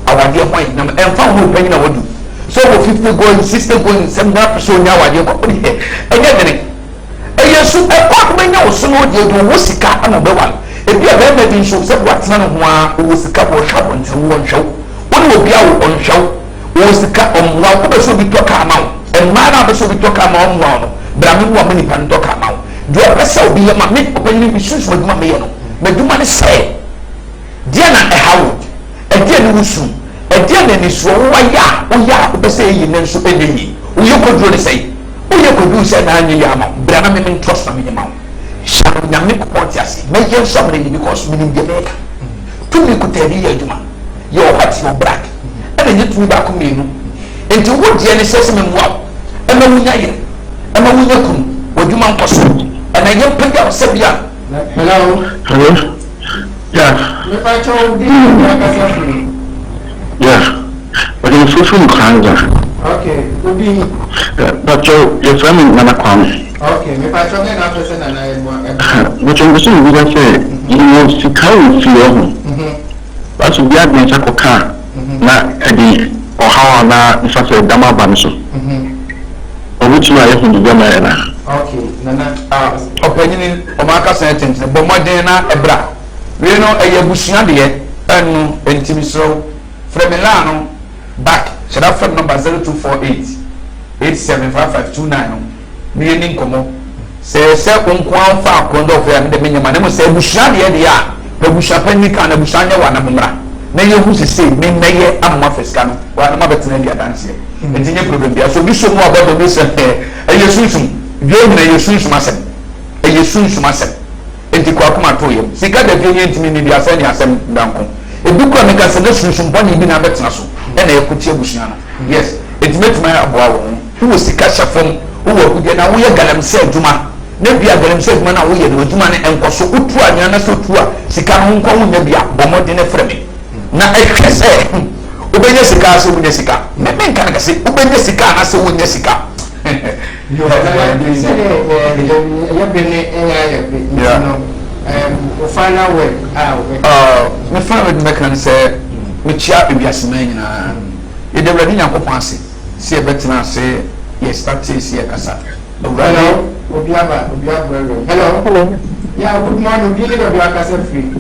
awade point na emfa wo panyi na wodu so wo 50 going 60 going 70 so nya awade ko enye dene eye su e ko menya wo so no de do wo sika ana be wal e bia be me din so se wo atena no ho a wo sika wo hwa won tan wo nhwo wo no bia wo nhwo wo sika omwa ko be so bi to ka ma wo e ma na be so bi to ka ma omwa no bra me wo mani pan to ka ma wo do be se obi ye ma me panyi bi susu wo ma me ye no meduma ne say dia na ehawo dia ne wusu dia na ni so waya oya obese yi ne so enyi oye koduro ne say oye koduro say na anyi ya ma bra na me trust na me ma sha na me ko pontiase me ye so me ni because me ni de me to me ko tari ya juma ye o hati o black e na nyitu ba ko me nu enti wo dia ne say me mo e ma wunya ye e ma wunya kun wajuma nkoso e na ye pega sebia. Hello. Yeah. Yeah. But in social media. Okay. Ubi. But your family Nana Kwame. Okay. Me patcho na person na But you see, we just say you want to carry feel. But so we are going to car. Na edi or how na in fact dama banso. Which way you can do na. Okay. Nana. Opinion omaka sentence bomode na ebra. We know a yabusina de enu entimisro fremela no back kyerɛ phone number 0248 875529 no me ni nkomo sɛ onko amfa akondo of ya de menyama ne mo sɛ busua de ya pa busua pani ka na busua nya wa na mmra na ye hu sese me meye amma feska no wa na mabetena dia dance enti nye problem bia so bi so mu abado bi sɛ eye sunsun dwe na ye sunsun asɛm eye sunsun asɛm enti kwa kuma to yem sika da dwe nye ntimi ni bia sɛ ni asɛm danko ebi kwa me ka sɛ na sunsun bɔne bi na betena so ɛna ye kutie busua no yes enti metuma aboa wo wo sika hyafom wo akudie na wo ye galamsɛ adwuma na bia galamsɛ adwuma na wo ye no adwuma ne enkoso utu anwa na so tuwa sika no nko wo nya bia bomode ne frɛ na ehwɛ sɛ wobɛnya sika so wonya sika me nka na kase wobɛnya sika na so wonya sika yo sɛ ya bene ya be no o final word me final word me kan sɛ me chia ebiasema nyina e de wradi nyankopɔn ase sɛ betena ase ye start see kasa hello obiaba hello yeah good morning bi le do akasa free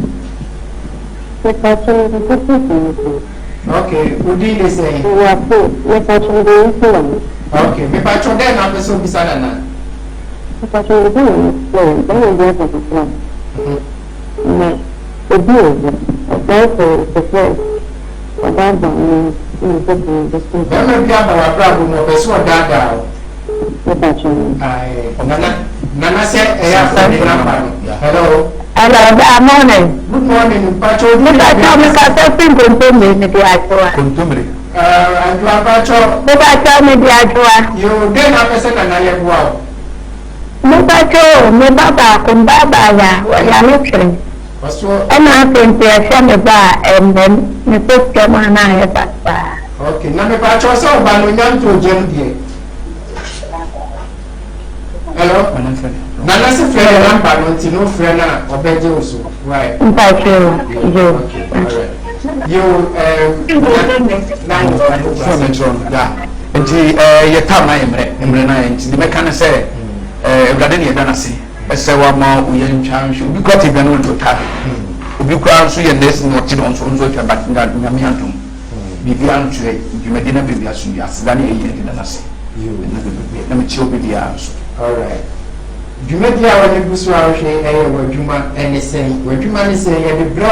okay udi le say okay me pa chode na person bisa na Bẹ́ẹ̀ni bí àbàwà àbúrò mo fẹ́ sọ dáadáa o. Nana sẹ́ ẹ̀yà fún mi nàmbà ni. Hello. Hello, morning. Good morning. Pacho. Pacho, mi ka sẹ́ fún kontomire ni di àjọwà. Kontomire. Àjọwà Pacho. Mo Pacho mi di àjọwà. Yóò dé náà fẹsẹ̀ nàná yẹ bu àwọn. Mo Pacho, mi bàbá kò ń bá bàyà wọ̀nyà mi kiri. Ẹna afẹ́ntì ẹ̀ṣẹ́ mi bá ẹ̀mẹ́m mi tó kẹ́ mọ́ náà yẹ pàpà. Ok, na mi Pacho sọ ọba ló yá ń tó jẹun díẹ̀. Hello. Nana si fẹ́ ẹ̀ nàmbà ló ti ní ó fẹ́ náà ọbẹ̀ jẹ́ oṣù. N Pacho yóò. Nti yɛ tam na yɛ mmerɛ na yɛ nti de mɛka ne sɛ awurade ne yɛda no ase ɛsɛ wama woyɛ ntwa nhwɛ obi kora te dwane wonto ta obi kora nso yɛ nɛs ne ɔte no nso atwa bat nyame antom biribia ntwerɛ dwumadi na baabi aso bi aseda ne ɛyɛ de da no ase na mekyerɛ wo bibiaa nso dwumadi a wɔde gu so a wohwɛ ɛyɛ w'adwuma ɛne sɛn w'adwuma ne sɛn yɛde brɛ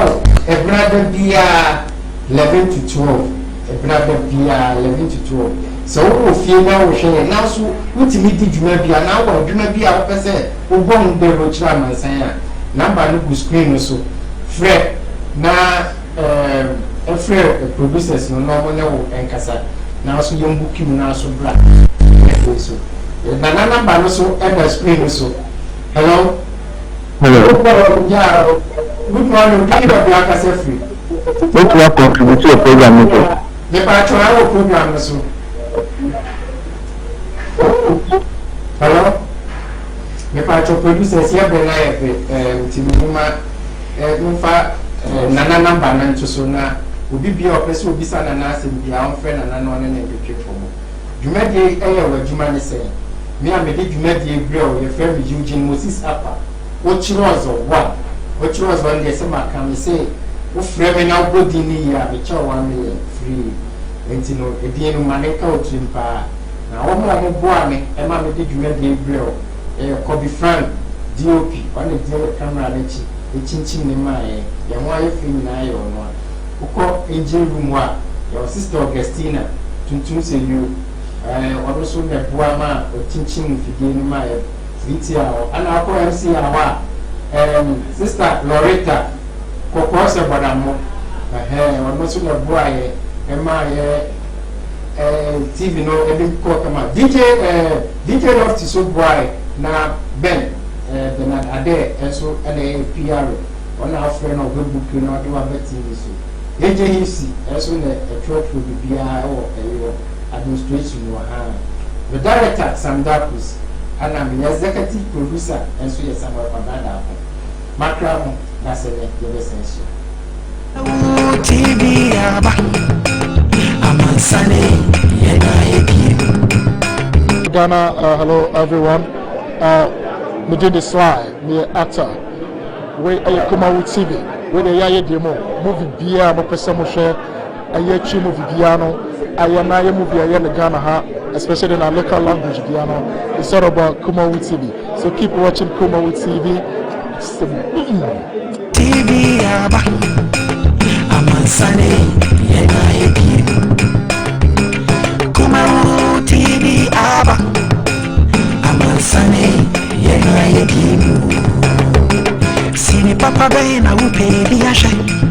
ɛbrada biaa 11 to 12 ɛbrada biaa 11 to 12 sɛ wowɔ fie na wohwɛ yɛ nanso wotumi di dwuma bi a na wɔ adwuma bi a wopɛ sɛ wobɔ ho dɛ wɔkyerɛ amansan a namba no gu screen no so frɛ na ɛfrɛ producers no na ɔmo ne wo ɛnkasa nanso yɛmbuki mu nanso bra ɛfei so na namba no so ɛda screen no so hello yeah good morning kí ni bàbá akásẹ́ free. What will contribute to your program? Nípa àtúnwá wò program no so. Hello? Nípa àtúnwá producers yẹ bẹ̀rẹ̀ náà yẹ fẹ́ ti mú ma nfa nana namba náà nto so na obi bia ọpẹ sẹ obi sa nana asẹm bia ọmfẹ nana náà ọne na ẹbẹtwe fọmọ. Dwumadie ẹyẹ wọ adwuma ne sẹ mi a mede dwumadie brẹ o yẹ fẹ mi Eugene Moses Apa wokyerɛ ɔzɔ wa wokyerɛ ɔzɔ no deɛ sɛ maka me sɛ wofrɛ me na wobɔ din no yie a mekyɛ wa me yɛ free enti no ɛdin no ma ne nka wo tirim paa na wɔn a moboa me ɛma mede dwumadie brɛ o ɛyɛ Kobe Frank DOP ɔne deɛ camera no akyi ɛkyinkyim ne ma yɛ ho ayɛ fɛ nyinaa yɛ ɔno a wokɔ engine room a yɛwɔ Sister Augustina tuntum sɛ yio ɔno so na boa ma ɔkyinkyim mfidie no ma yɛ Viti awo ana akɔ MC awo a Sister Loretta kɔkɔɔ sɛ bɔdamo ɔno so na boa yɛ ɛma yɛ TV no ɛde kɔ kama DJ Lofty so boa yɛ na Ben Bernard Ade ɛso ɛna yɛ PR ɔna afrɛ na ɔbɛbuku na ɔde wabɛ TV so AJ Hipsy ɛso na ɛtwerɛtwerɛ bibiara ɛwɔ ɛyɛ administration wɔ ha the director Sam Darkus ana me executive producer enso ye Samuel Kwabada ako makra mo na se ne ye be senso TV aba amansane ye na ye bi Ghana, hello everyone. Me did the slide, me actor. We Kumawu TV. We the Yaya Demo movie beer mo pesa mo share ɛyɛ chi movie biano ayɛ na ayɛ movie ayɛ ne Ghana ha, especially in our local language biano. It's all about Kumawu TV. So keep watching Kumawu TV. TV aba amansane yena yedi Kumawu TV aba amansane yena yedi Sini papa be na upe biashe